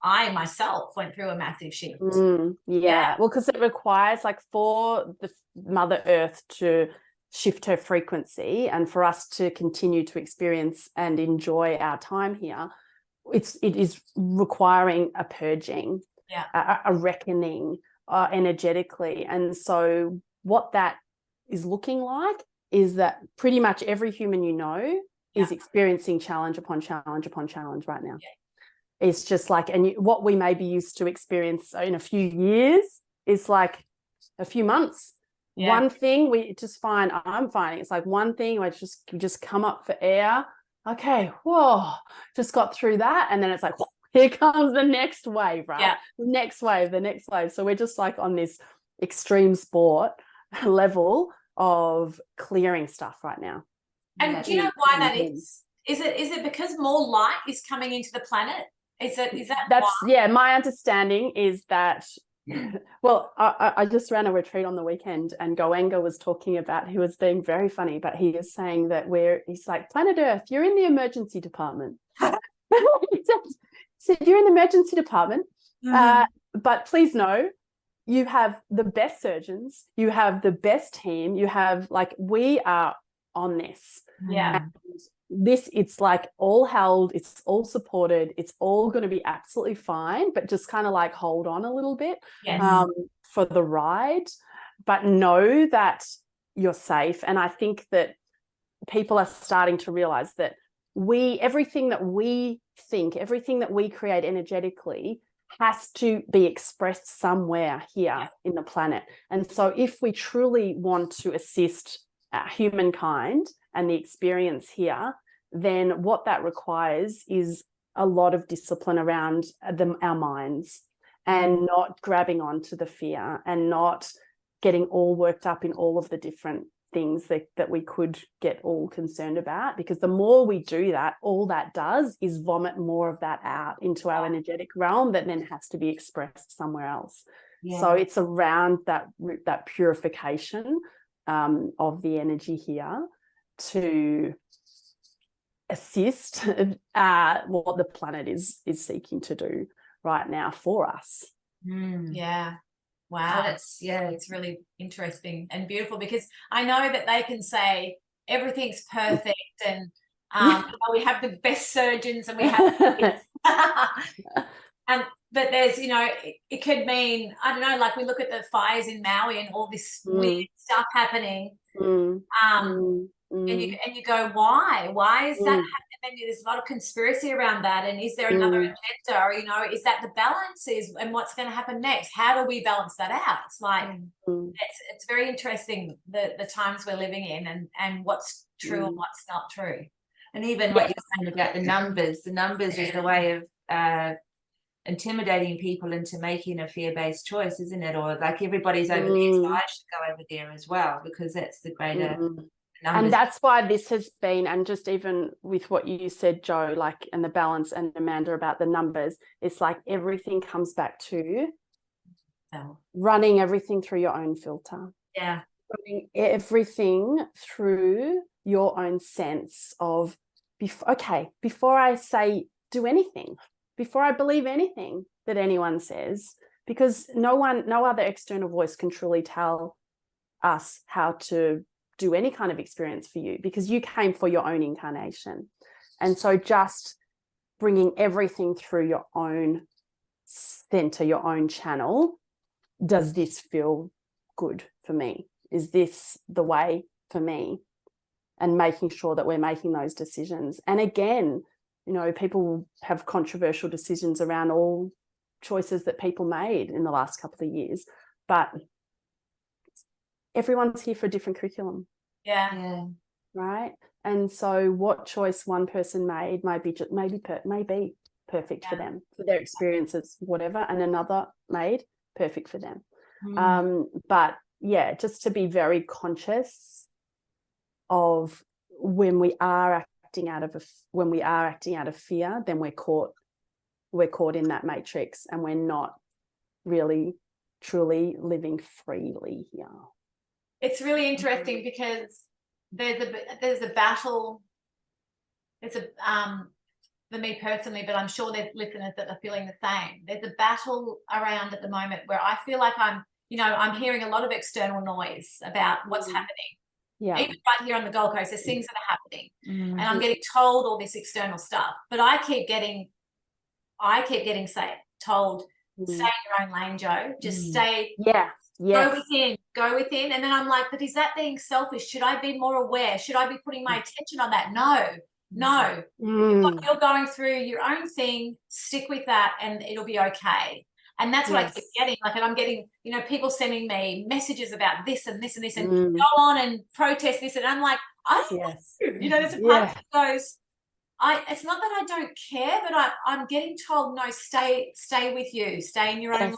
I myself went through a massive shift. Well, because it requires, like, for the Mother Earth to shift her frequency and for us to continue to experience and enjoy our time here, it is requiring a purging, a reckoning energetically. And so what that is looking like is that pretty much every human you know is experiencing challenge upon challenge upon challenge right now. It's just like, and what we may be used to experience in a few years is like a few months. One thing I'm finding, it's like one thing where you just come up for air. Okay, whoa, just got through that. And then it's like, here comes the next wave, right? The next wave. So we're just like on this extreme sport level of clearing stuff right now. And do you know why that is? Is it because more light is coming into the planet? Is that why? My understanding is that, well, I just ran a retreat on the weekend, and Goenga was talking about, he was being very funny, but he is saying that he's like, planet Earth, you're in the emergency department. He said, you're in the emergency department, but please know, you have the best surgeons, you have the best team, you have, like, we are on this. And it's like all held, it's all supported, it's all going to be absolutely fine, but just kind of like hold on a little bit for the ride, but know that you're safe. And I think that people are starting to realize that everything that we think, everything that we create energetically has to be expressed somewhere here in the planet. And so if we truly want to assist humankind and the experience here, then what that requires is a lot of discipline around our minds, and not grabbing onto the fear and not getting all worked up in all of the different things that we could get all concerned about, because the more we do that, all that does is vomit more of that out into our energetic realm that then has to be expressed somewhere else. So it's around that purification of the energy here to assist what the planet is seeking to do right now for us. Yeah. Wow, it's really interesting and beautiful, because I know that they can say everything's perfect and we have the best surgeons and we have but there's, it could mean, I don't know, like we look at the fires in Maui and all this weird stuff happening. And you go, why is that happening? And there's a lot of conspiracy around that. And is there another agenda, or is that the balance and what's going to happen next? How do we balance that out? It's like it's very interesting the times we're living in and what's true and what's not true. And even what you're saying about the numbers is the way of intimidating people into making a fear-based choice, isn't it? Or like everybody's over there, so I should go over there as well, because that's the greater numbers. And that's why this has been, and just even with what you said, Jo, like, and the balance, and Amanda about the numbers, it's like everything comes back to running everything through your own filter. Yeah. Running everything through your own sense of, before I say do anything, before I believe anything that anyone says, because no other external voice can truly tell us how to do any kind of experience for you, because you came for your own incarnation. And so just bringing everything through your own center, your own channel. Does this feel good for me? Is this the way for me? And making sure that we're making those decisions. And again, people will have controversial decisions around all choices that people made in the last couple of years, but everyone's here for a different curriculum. Yeah. Right. And so what choice one person made may be perfect for them, for their experiences, whatever, and another made perfect for them. But just to be very conscious of when we are acting out of fear, then we're caught in that matrix, and we're not really truly living freely here. It's really interesting because there's a battle. It's for me personally, but I'm sure there's listeners that are feeling the same. There's a battle around at the moment where I feel like I'm hearing a lot of external noise about what's happening. Yeah. Even right here on the Gold Coast, there's things that are happening, and I'm getting told all this external stuff. But I keep getting told, stay in your own lane, Jo. Just stay. Yeah. Yes. Go within. And then I'm like, but is that being selfish? Should I be more aware? Should I be putting my attention on that? No. You're going through your own thing. Stick with that and it'll be okay. And that's what I keep getting. Like, and I'm getting, people sending me messages about this and this and this and go on and protest this. And I'm like, there's a part that goes, it's not that I don't care, but I'm getting told, no, stay with you. Stay in your own life.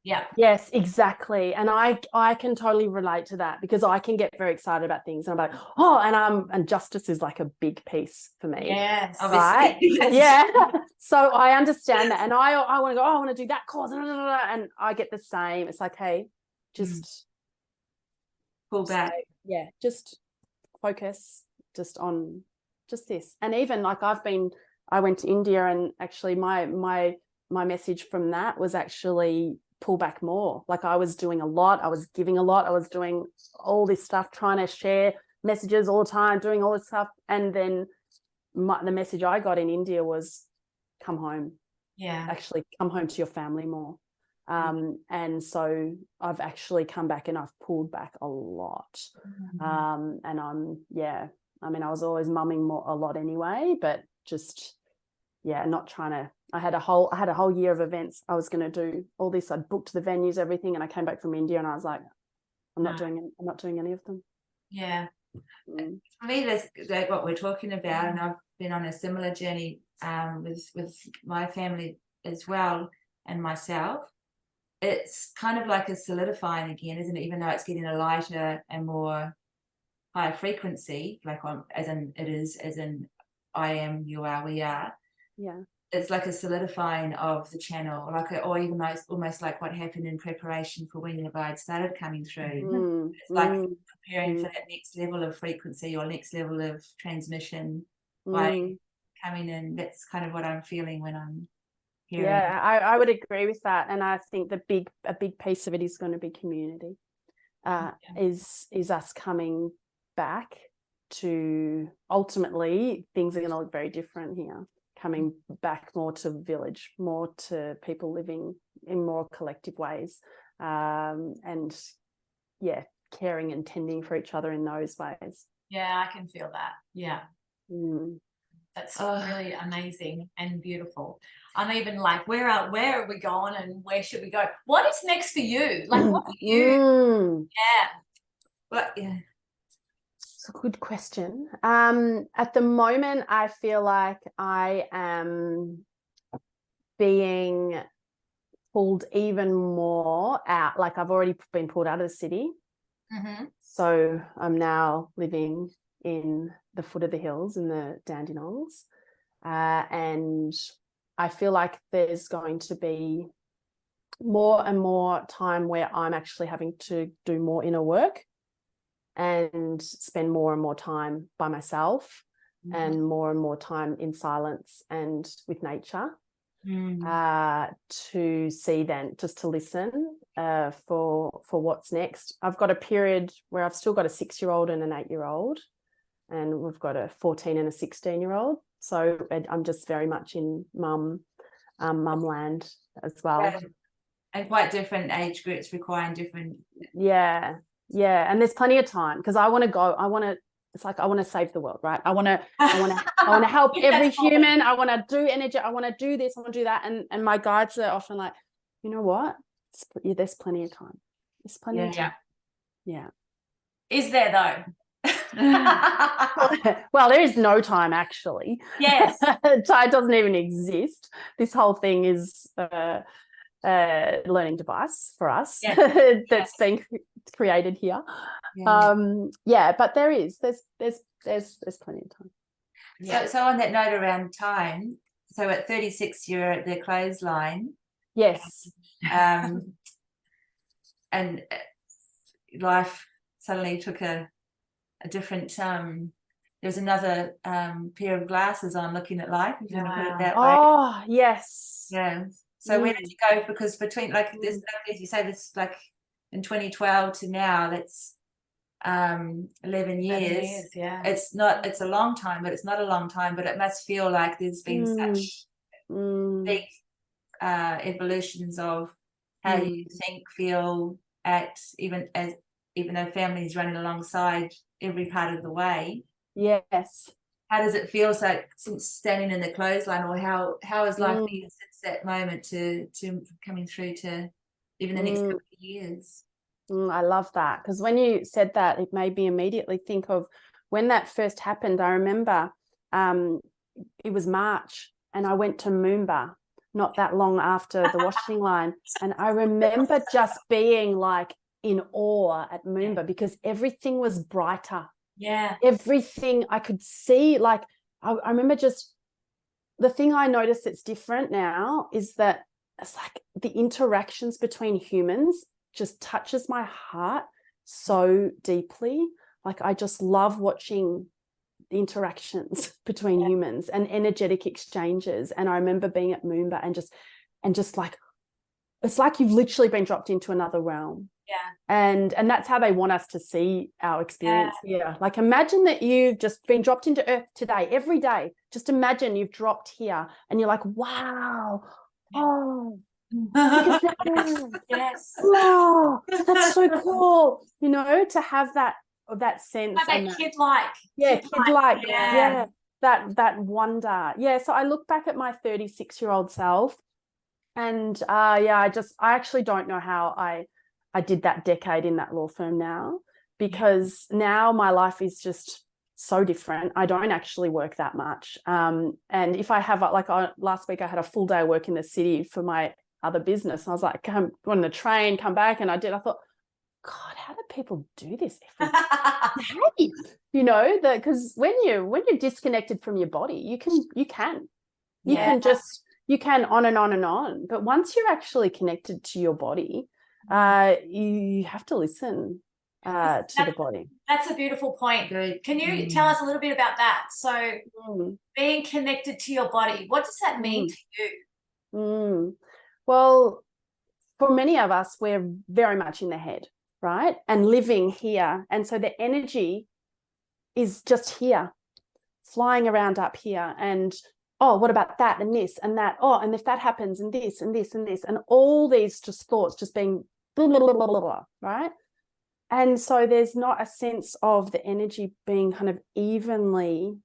Yeah. Yes, exactly. And I can totally relate to that, because I can get very excited about things and I'm like, and justice is like a big piece for me. Yes. Right? Yes. Yeah. So I understand that. And I want to go, I want to do that cause. And I get the same. It's like, hey, just pull back. Just focus just on just this. And even like I went to India, and actually my message from that was actually pull back more. Like, I was doing a lot, I was giving a lot, I was doing all this stuff, trying to share messages all the time, doing all this stuff, and then the message I got in India was come home. Yeah. Actually come home to your family more. And so I've actually come back and I've pulled back a lot. And I mean, I was always mumming a lot anyway, but just, not trying to. I had a whole year of events. I was going to do all this. I'd booked the venues, everything, and I came back from India and I was like, I'm not doing any of them. Yeah. For me, that's like what we're talking about, and I've been on a similar journey with my family as well and myself. It's kind of like a solidifying again, isn't it? Even though it's getting a lighter and more higher frequency, like as in I am, you are, we are. Yeah. It's like a solidifying of the channel, or even almost like what happened in preparation for when your guide started coming through. It's like preparing for that next level of frequency or next level of transmission by coming in. That's kind of what I'm feeling when I'm hearing. Yeah, I would agree with that, and I think a big piece of it is going to be community. Is us coming back to, ultimately things are going to look very different here. Coming back more to village, more to people living in more collective ways, and caring and tending for each other in those ways. Yeah, I can feel that. Yeah. That's really amazing and beautiful. I'm even like, where are we going and where should we go? What is next for you? Like, what are you? It's a good question. At the moment, I feel like I am being pulled even more out. Like I've already been pulled out of the city. So I'm now living in the foot of the hills in the Dandenongs. And I feel like there's going to be more and more time where I'm actually having to do more inner work and spend more and more time by myself and more time in silence and with nature to see then, just to listen for what's next. I've got a period where I've still got a 6-year-old and an 8-year-old, and we've got a 14 and a 16-year-old. So I'm just very much in mum land as well. Yeah. And quite different age groups requiring different. Yeah. And there's plenty of time because I want to go. It's like I want to save the world, right? I want to help every human. I want to do energy. I want to do this. I want to do that. And my guides are often like, you know what? There's plenty of time. There's plenty of time. Yeah. Is there though? Well, there is no time actually. Yes. Time doesn't even exist. This whole thing is learning device for us that's been created here. But there's plenty of time. So on that note around time, so at 36 you're at the clothesline. Yes. And life suddenly took a different there was another pair of glasses on looking at life, if you want to put it that way. Oh yes. Yeah. So where did you go? Because between like this, as you say, this like in 2012 to now, that's 11 years. Yeah. It's a long time, but it's not a long time, but it must feel like there's been such big evolutions of how you think, feel, act, even though family is running alongside every part of the way. Yes. How does it feel since standing in the clothesline, or how has life been since that moment to coming through to even the next couple of years? I love that, because when you said that, it made me immediately think of when that first happened. I remember it was March and I went to Moomba not that long after the washing line, and I remember just being like in awe at Moomba because everything was brighter. Yeah. Everything I could see, like I remember just the thing I noticed that's different now is that it's like the interactions between humans just touches my heart so deeply. Like I just love watching the interactions between humans and energetic exchanges. And I remember being at Moomba and just like, it's like you've literally been dropped into another realm. Yeah. And that's how they want us to see our experience here. Like, imagine that you've just been dropped into earth today, every day. Just imagine you've dropped here and you're like, wow, oh, look at that. Yes. Oh, that's so cool. You know, to have that sense. Like and that kid-like. Kid-like. Yeah. That wonder. Yeah. So I look back at my 36-year-old self, and I actually don't know how I did that decade in that law firm now, because now my life is just so different. I don't actually work that much. And if I have, last week I had a full day of work in the city for my other business. And I was like, come on the train, come back. And I did. I thought, God, how do people do this every day? You know, because when you're disconnected from your body, you can just, you can on and on and on. But once you're actually connected to your body, you have to listen to the body. That's a beautiful point. Can you tell us a little bit about that? So being connected to your body, what does that mean to you? Well, for many of us, we're very much in the head, right? And living here. And so the energy is just here, flying around up here. And, oh, what about that and this and that? Oh, and if that happens and this and this and this, and all these just thoughts just being blah, blah, blah, blah, blah, blah, right? And so there's not a sense of the energy being kind of evenly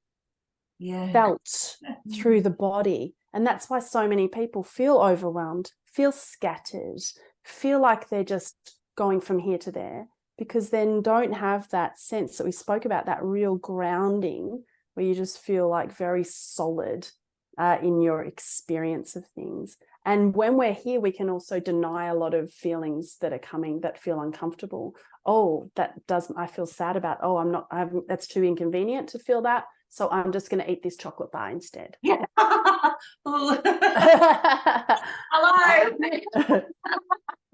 felt through the body. And that's why so many people feel overwhelmed, feel scattered, feel like they're just going from here to there, because then don't have that sense that we spoke about, that real grounding where you just feel like very solid in your experience of things. And when we're here, we can also deny a lot of feelings that are coming that feel uncomfortable. Oh, I feel sad about, that's too inconvenient to feel that. So I'm just going to eat this chocolate bar instead. Yeah. Hello.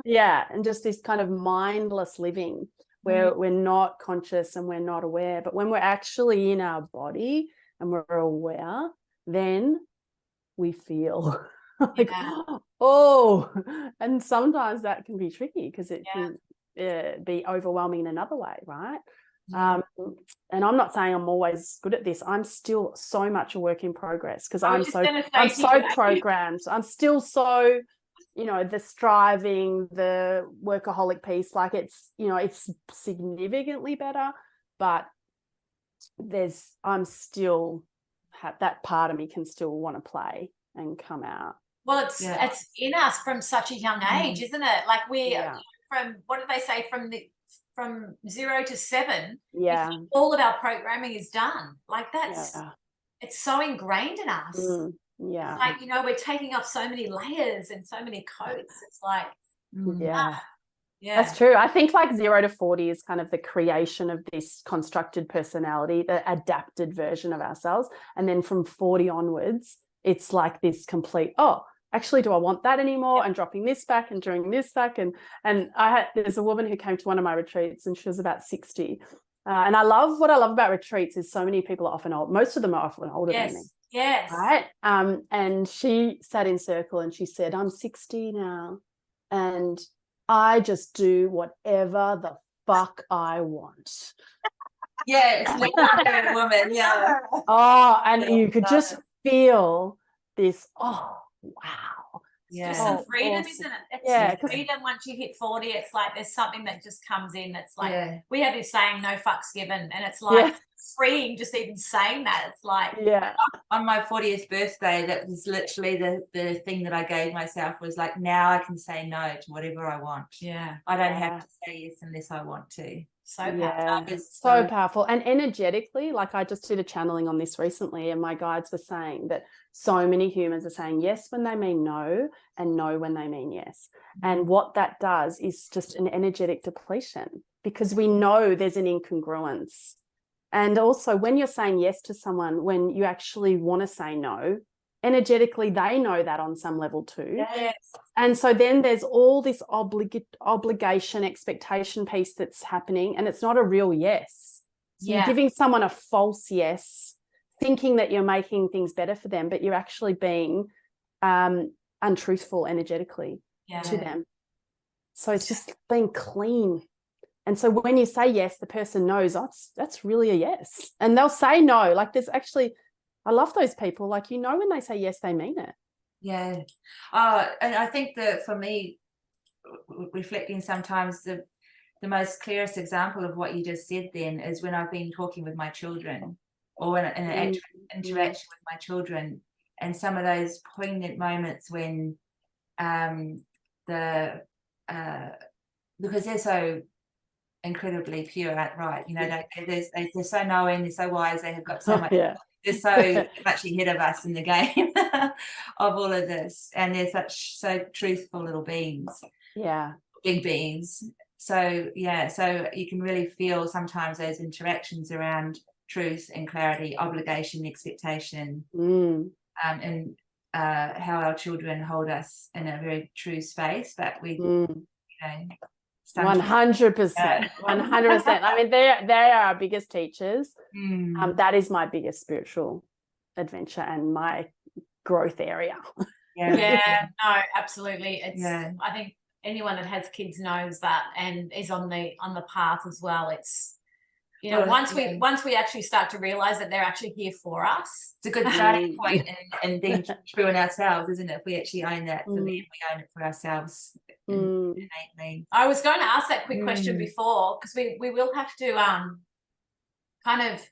Yeah. And just this kind of mindless living where we're not conscious and we're not aware. But when we're actually in our body and we're aware, then we feel like, and sometimes that can be tricky because it can be overwhelming in another way, right? And I'm not saying I'm always good at this. I'm still so much a work in progress because I'm so programmed. I'm still so, the striving, the workaholic piece, like it's significantly better, but I'm still that part of me can still want to play and come out. Well, it's in us from such a young age, isn't it? Like from, what do they say, from 0 to 7, all of our programming is done. Like it's so ingrained in us. It's like, we're taking off so many layers and so many coats. It's like, that's true. I think like 0 to 40 is kind of the creation of this constructed personality, the adapted version of ourselves. And then from 40 onwards, it's like this complete, actually, do I want that anymore? And dropping this back and doing this back. And there's a woman who came to one of my retreats and she was about 60. And what I love about retreats is so many people are often old. Most of them are often older than me. Yes. Right. And she sat in circle and she said, I'm 60 now and I just do whatever the fuck I want. It's like a woman. Yeah. Oh, and you could just feel this, wow. It's just some freedom, isn't it? It's freedom once you hit 40. It's like there's something that just comes in. It's like we have this saying, no fucks given. And it's like freeing just even saying that. It's like on my 40th birthday, that was literally the thing that I gave myself, was like, now I can say no to whatever I want. I don't have to say yes unless I want to. So powerful. So powerful. And energetically, like I just did a channeling on this recently, and my guides were saying that so many humans are saying yes when they mean no and no when they mean yes. And what that does is just an energetic depletion, because we know there's an incongruence. And also when you're saying yes to someone, when you actually want to say no, energetically they know that on some level too. And so then there's all this obligation, expectation piece that's happening, and it's not a real yes. So you're giving someone a false yes, thinking that you're making things better for them, but you're actually being untruthful energetically to them. So it's just being clean. And so when you say yes, the person knows, oh, that's really a yes. And they'll say no. Like there's actually, I love those people. Like, you know, when they say yes, they mean it. Yeah. And I think that for me, reflecting sometimes the most clearest example of what you just said then is when I've been talking with my children, or in an actual interaction with my children, and some of those poignant moments when because they're so incredibly pure, right? You know, they're so knowing, they're so wise, they have got so much. They're so much ahead of us in the game of all of this, and they're so truthful little beings. Yeah, big beings. So so you can really feel sometimes those interactions around truth and clarity, obligation, expectation, and how our children hold us in a very true space. But we, you know, 100%, 100%. I mean, they are our biggest teachers. That is my biggest spiritual adventure and my growth area. Yeah, no, absolutely. It's I think anyone that has kids knows that and is on the path as well. It's, you know, once we actually start to realize that they're actually here for us, it's a good starting point, and then true in ourselves, isn't it? If we actually own that for them, we own it for ourselves innately. I was going to ask that quick question before, because we will have to kind of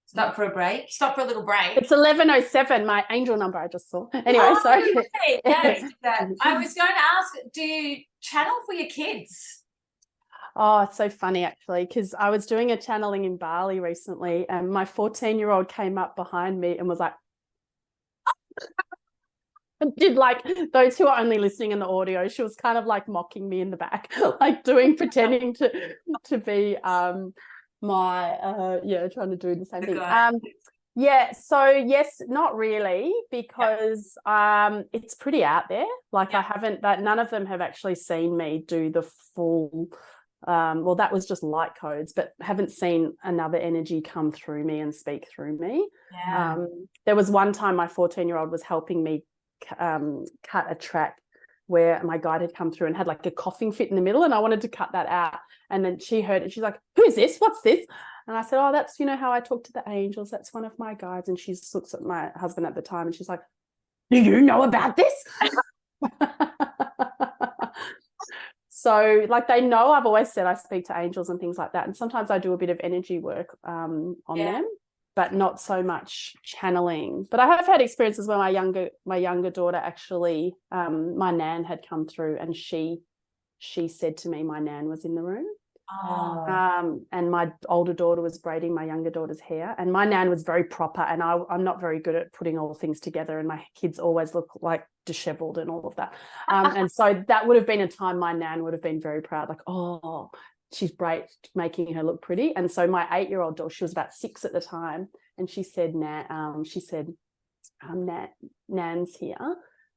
stop for a break. Stop for a little break. It's 11:07, my angel number I just saw. Anyway, sorry. Okay. I was going to ask, do you channel for your kids? Oh, it's so funny actually, because I was doing a channeling in Bali recently, and my 14-year-old came up behind me and was like, did like those who are only listening in the audio, she was kind of like mocking me in the back, like pretending to be trying to do the same thing. So yes, not really, because it's pretty out there. Like I haven't, that none of them have actually seen me do the full well, that was just light codes, but haven't seen another energy come through me and speak through me. There was one time my 14-year-old was helping me cut a track where my guide had come through and had like a coughing fit in the middle, and I wanted to cut that out. And then she heard it. She's like, "Who's this? What's this?" And I said, "Oh, that's, you know, how I talk to the angels. That's one of my guides." And she looks at my husband at the time and she's like, "Do you know about this?" So like they know I've always said I speak to angels and things like that. And sometimes I do a bit of energy work on them, but not so much channeling. But I have had experiences where my younger daughter actually, my nan had come through, and she said to me my nan was in the room. And my older daughter was braiding my younger daughter's hair, and my nan was very proper, and I'm not very good at putting all things together, and my kids always look like disheveled and all of that. And so that would have been a time my nan would have been very proud, like, oh, she's making her look pretty. And so my 8-year-old daughter, she was about 6 at the time, and she said, Nan's here.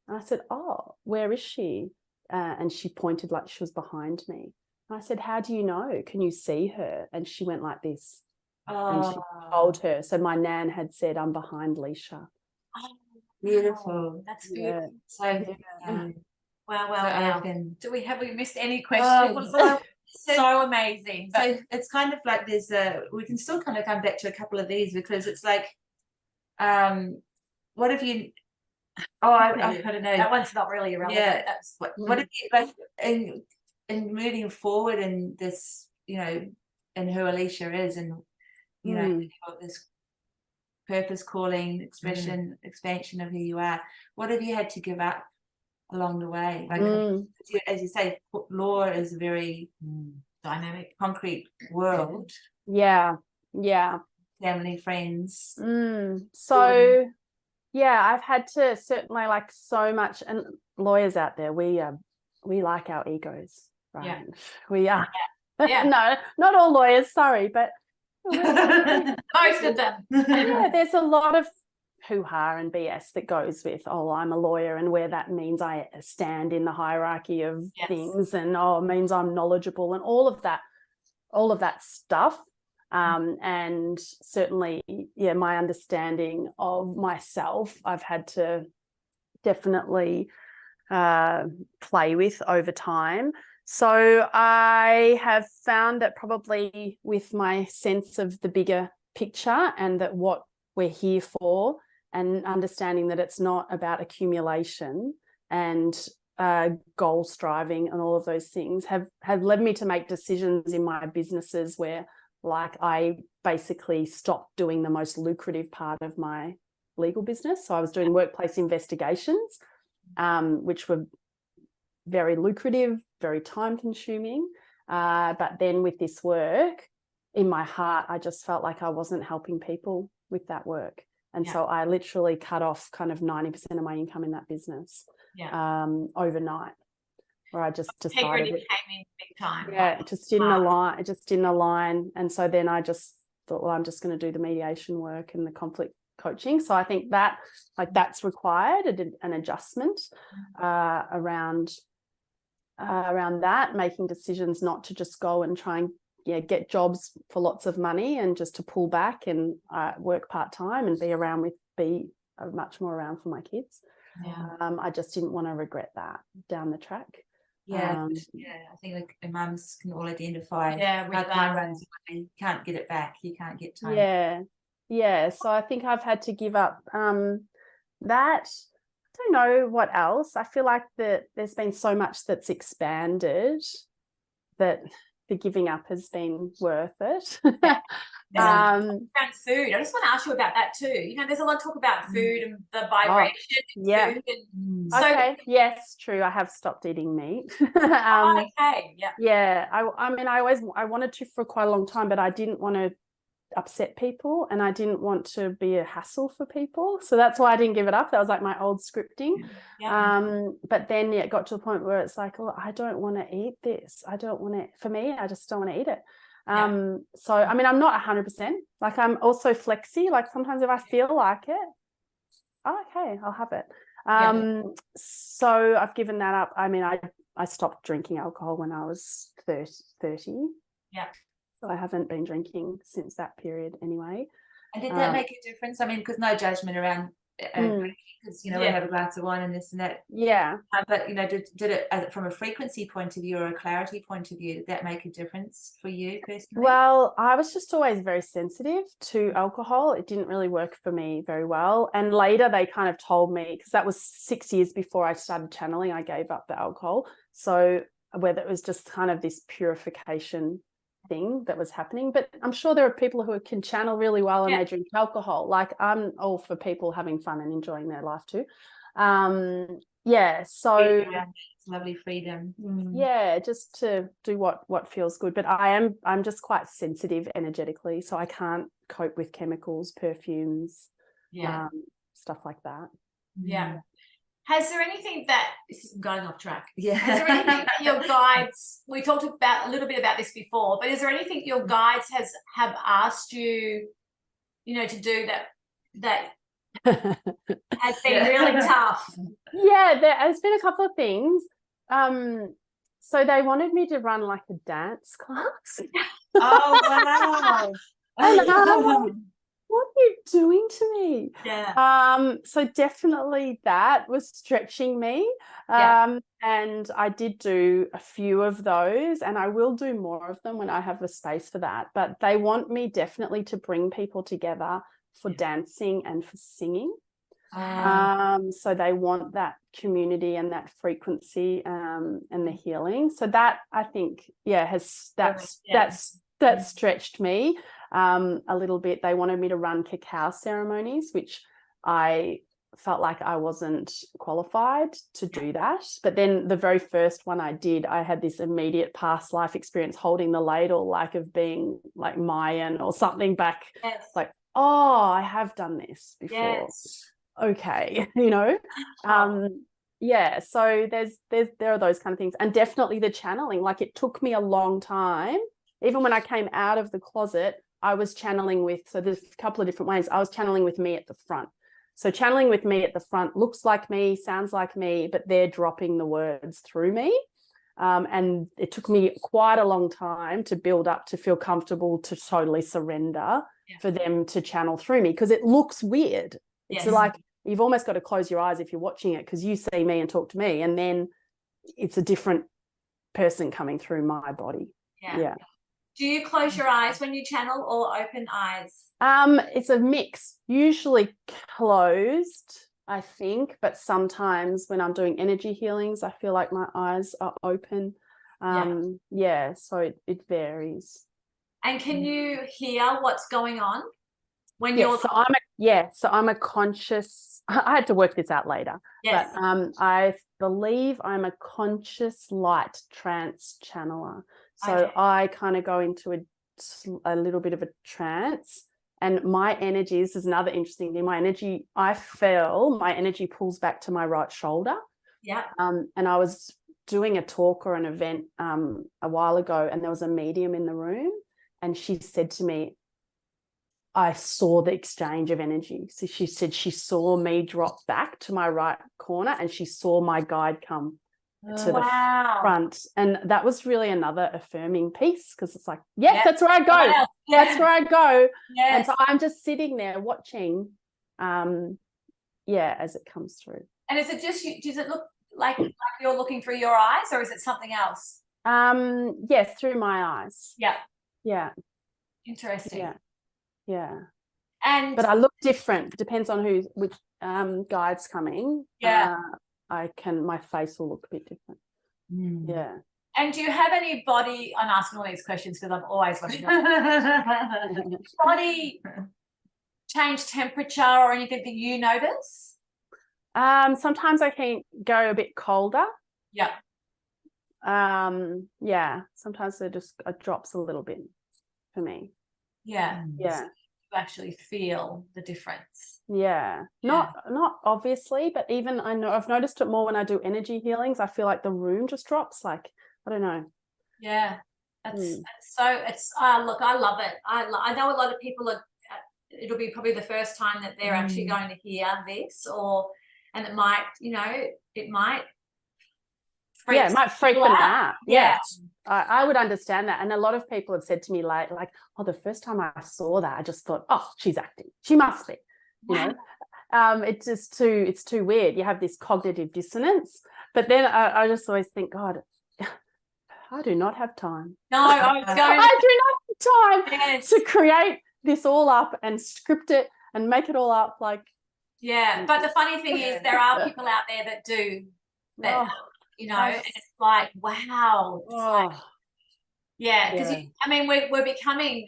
And I said, "Oh, where is she?" And she pointed like she was behind me. I said, "How do you know? Can you see her?" And she went like this. And she told her. So my nan had said, "I'm behind Alicia." Oh, beautiful. That's beautiful. Wow. Have we missed any questions? So amazing. So it's kind of like we can still kind of come back to a couple of these, because it's like, what if you, I don't know. That one's not really irrelevant. Yeah. What if you, like, in moving forward in this, you know, in who Alicia is, and, you know, this purpose, calling, expansion of who you are, what have you had to give up along the way? Like, as you say, law is a very dynamic, concrete world. Family, friends. So I've had to certainly, like, so much, and lawyers out there, we like our egos, right? We are. No, not all lawyers, sorry, but most of them. There's a lot of hoo-ha and BS that goes with, oh, I'm a lawyer, and where that means I stand in the hierarchy of things, and it means I'm knowledgeable, and all of that stuff. And certainly, my understanding of myself, I've had to definitely play with over time. So I have found that probably with my sense of the bigger picture and that what we're here for, and understanding that it's not about accumulation and goal striving and all of those things have led me to make decisions in my businesses where, like, I basically stopped doing the most lucrative part of my legal business. So I was doing workplace investigations, which were very lucrative, very time consuming. But then with this work, in my heart, I just felt like I wasn't helping people with that work. And so I literally cut off kind of 90% of my income in that business overnight, where I just decided Integrity came in big time. it just didn't align. It just didn't align. And so then I just thought, well, I'm just going to do the mediation work and the conflict coaching. So I think that, like, that's required an adjustment around that, making decisions not to just go and try and get jobs for lots of money and just to pull back and work part-time and be much more around for my kids. I just didn't want to regret that down the track. I think like mums can all identify how time runs away. You can't get it back. You can't get time. So I think I've had to give up that. I don't know what else. I feel like that there's been so much that's expanded that the giving up has been worth it. Around food, I just want to ask you about that too. You know, there's a lot of talk about food and the vibration in food. And so, yes, true. I have stopped eating meat. I mean, I wanted to for quite a long time, but I didn't want to upset people and I didn't want to be a hassle for people. So that's why I didn't give it up. That was like my old scripting. But then it got to a point where it's like, oh, I don't want to eat this. I don't want to, for me, I just don't want to eat it. So, I mean, I'm not 100%. Like, I'm also flexy. Like, sometimes if I feel like it, okay, I'll have it. So I've given that up. I mean, I stopped drinking alcohol when I was 30. So I haven't been drinking since that period anyway. And did that make a difference? I mean, because no judgment around because we have a glass of wine and this and that. But did it from a frequency point of view or a clarity point of view, did that make a difference for you personally? Well, I was just always very sensitive to alcohol. It didn't really work for me very well. And later they kind of told me, because that was 6 years before I started channeling, I gave up the alcohol. So whether it was just kind of this purification thing that was happening, but I'm sure there are people who can channel really well and they drink alcohol. Like, I'm all for people having fun and enjoying their life too. So it's lovely freedom. Just to do what feels good. But I'm just quite sensitive energetically, so I can't cope with chemicals, perfumes, stuff like that. Has there anything that, this is going off track. Has there anything that your guides, we talked about a little bit about this before, but is there anything your guides have asked you, to do that has been really tough? There has been a couple of things. So they wanted me to run like a dance class. Oh, wow. What are you doing to me? So definitely that was stretching me. And I did do a few of those, and I will do more of them when I have the space for that. But they want me definitely to bring people together for dancing and for singing. So they want that community and that frequency and the healing. So that, I think, that's stretched me a little bit. They wanted me to run cacao ceremonies, which I felt like I wasn't qualified to do that. But then the very first one I did, I had this immediate past life experience holding the ladle, like of being like Mayan or something back. Like, oh, I have done this before. Okay, so there are those kind of things. And definitely the channeling, like, it took me a long time. Even when I came out of the closet, I was channeling with, so there's a couple of different ways. I was channeling with me at the front. So channeling with me at the front looks like me, sounds like me, but they're dropping the words through me. And it took me quite a long time to build up, to feel comfortable, to totally surrender for them to channel through me, because it looks weird. It's like you've almost got to close your eyes if you're watching it, because you see me and talk to me, and then it's a different person coming through my body. Yeah. Do you close your eyes when you channel or open eyes? It's a mix, usually closed, I think, but sometimes when I'm doing energy healings, I feel like my eyes are open. So it varies. And can you hear what's going on when so I'm a conscious, I had to work this out later. Yes. But I believe I'm a conscious light trance channeler. So I kind of go into a little bit of a trance, and my energy, this is another interesting thing, my energy pulls back to my right shoulder. Yeah. And I was doing a talk or an event a while ago, and there was a medium in the room, and she said to me, I saw the exchange of energy. So she said she saw me drop back to my right corner, and she saw my guide come to the front. And that was really another affirming piece, because it's like, yes, that's where I go. Wow. Yeah. That's where I go. Yes. And so I'm just sitting there watching, as it comes through. And is it just you? Does it look like you're looking through your eyes, or is it something else? Yes, through my eyes. Yeah. Yeah. Interesting. Yeah. But I look different. Depends on which guide's coming. Yeah. My face will look a bit different. Yeah. And do you have any body? I'm asking all these questions because I'm always wanting to body change temperature or anything that you notice? Sometimes I can go a bit colder. Yeah. Sometimes it drops a little bit for me. Yeah. Yeah. You actually feel the difference. Yeah. Not obviously, but even I've noticed it more when I do energy healings. I feel like the room just drops. Like, I don't know. Yeah. Look, I love it. I know a lot of people it'll be probably the first time that they're actually going to hear this, and it might, it might it might freak them out. Yeah. I would understand that. And a lot of people have said to me like, oh, the first time I saw that, I just thought, oh, she's acting. She must be, it's just it's too weird. You have this cognitive dissonance. But then I just always think, God, I do not have time. No, I do not have time to create this all up and script it and make it all up. Like, yeah. But the funny thing is there are people out there that do that. And it's like, wow. Because we're becoming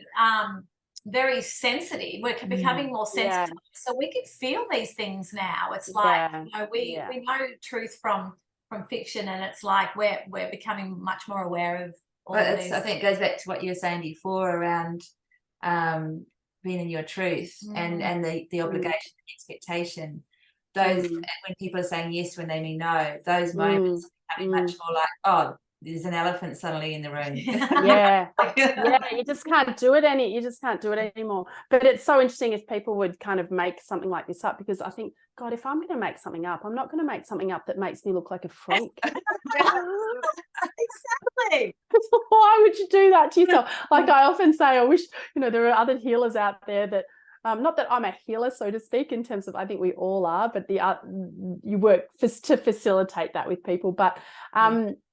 very sensitive. We're becoming more sensitive, so we can feel these things now. It's like we know truth from fiction, and it's like we're becoming much more aware of all of this. I think it goes back to what you were saying before around being in your truth and the obligation, the expectation. Those when people are saying yes when they mean no, those moments are becoming much more like, oh, there's an elephant suddenly in the room. You just can't do it anymore. But it's so interesting if people would kind of make something like this up, because I think, God, if I'm going to make something up, I'm not going to make something up that makes me look like a freak. Exactly. Why would you do that to yourself? Like I often say, I wish there are other healers out there that not that I'm a healer, so to speak, in terms of, I think we all are, but you work to facilitate that with people. But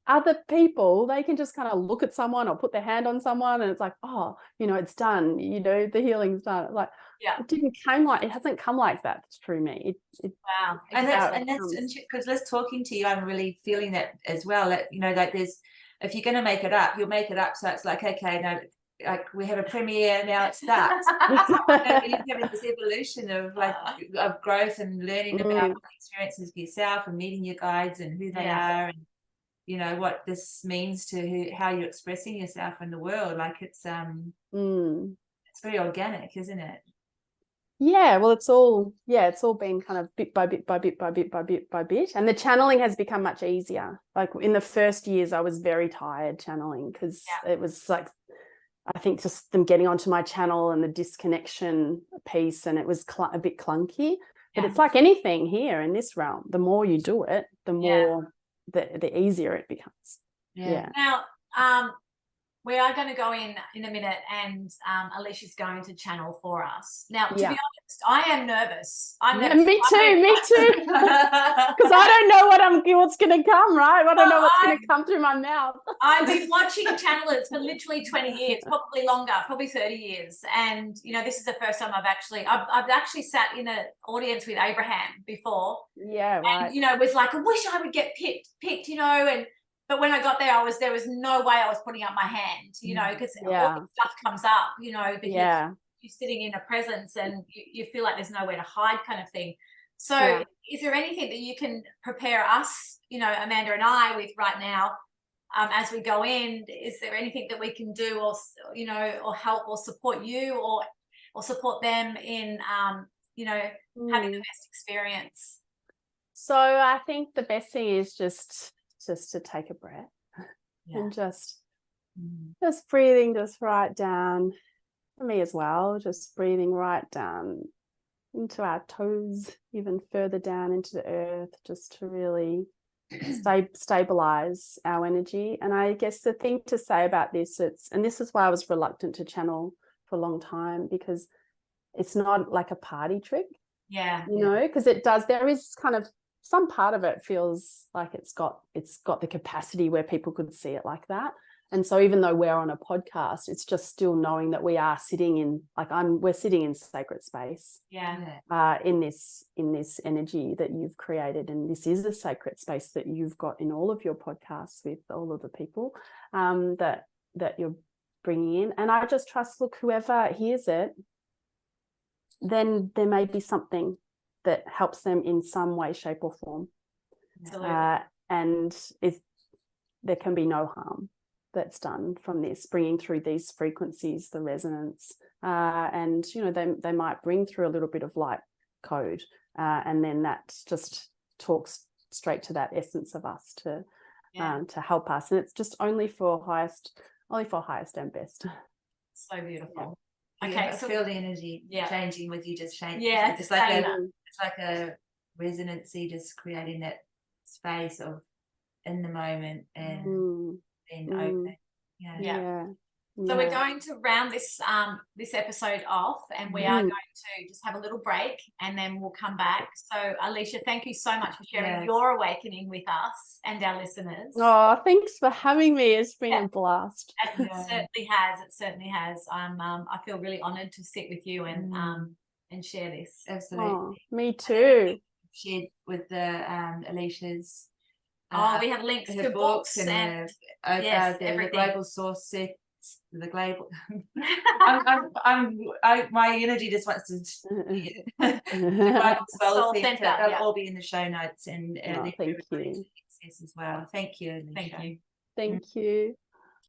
other people, they can just kind of look at someone or put their hand on someone, and it's like, oh, it's done. The healing's done. Like, it hasn't come like that through me. Wow. And that's because let's talking to you, I'm really feeling that as well. That like there's, if you're going to make it up, you'll make it up. So it's like, okay, no. Like we have a premiere now, it starts. You're having this evolution of growth and learning about experiences for yourself and meeting your guides and who they are, and what this means to how you're expressing yourself in the world. Like it's very organic, isn't it? Yeah, well, it's all been kind of bit by bit by bit by bit by bit by bit, and the channeling has become much easier. Like in the first years, I was very tired channeling because it was like, I think just them getting onto my channel and the disconnection piece, and it was a bit clunky. But it's like anything here in this realm. The more you do it, the more the easier it becomes. Now, We are going to go in a minute, and Alicia's going to channel for us. Now, to be honest, I am nervous. I'm nervous. Me too. Because I don't know what's going to come, right? I don't know what's going to come through my mouth. I've been watching channelers for literally 20 years, probably longer, probably 30 years. And, you know, this is the first time I've actually sat in an audience with Abraham before. Yeah, right. And, you know, it was like, I wish I would get picked, you know, but when I got there, there was no way I was putting up my hand, you know, because all the stuff comes up, you know, because you're sitting in a presence and you feel like there's nowhere to hide kind of thing. So is there anything that you can prepare us, you know, Amanda and I with right now as we go in? Is there anything that we can do or, you know, or help or support you or support them in, you know, having the best experience? So I think the best thing is just to take a breath and just breathing just right down, for me as well, just breathing right down into our toes, even further down into the earth, just to really stabilize our energy. And I guess the thing to say about this, and this is why I was reluctant to channel for a long time, because it's not like a party trick, you know, because there is kind of some part of it feels like it's got the capacity where people could see it like that. And so even though we're on a podcast, it's just still knowing that we are sitting in, like we're sitting in sacred space. In this energy that you've created, and this is a sacred space that you've got in all of your podcasts with all of the people that you're bringing in. And I just trust, look, whoever hears it, then there may be something that helps them in some way, shape or form. And there can be no harm that's done from this, bringing through these frequencies, the resonance, and, you know, they might bring through a little bit of light code, and then that just talks straight to that essence of us to help us. And it's just only for highest and best. So beautiful. Okay, so I feel the energy changing with you just changing. Yeah, it's like a resonancy, just creating that space of in the moment and being open. So we're going to round this episode off, and we are going to just have a little break, and then we'll come back. So Alicia, thank you so much for sharing your awakening with us and our listeners. Oh, thanks for having me. It's been a blast. It certainly has. I feel really honoured to sit with you and share this. Absolutely. Oh, me too. Shared with the Alicia's. We have links to books and the global source set. The global. My energy just wants to. The global soul center. They'll all be in the show notes, and thank you. Access as well. Thank you, Alicia. Thank you. Thank you.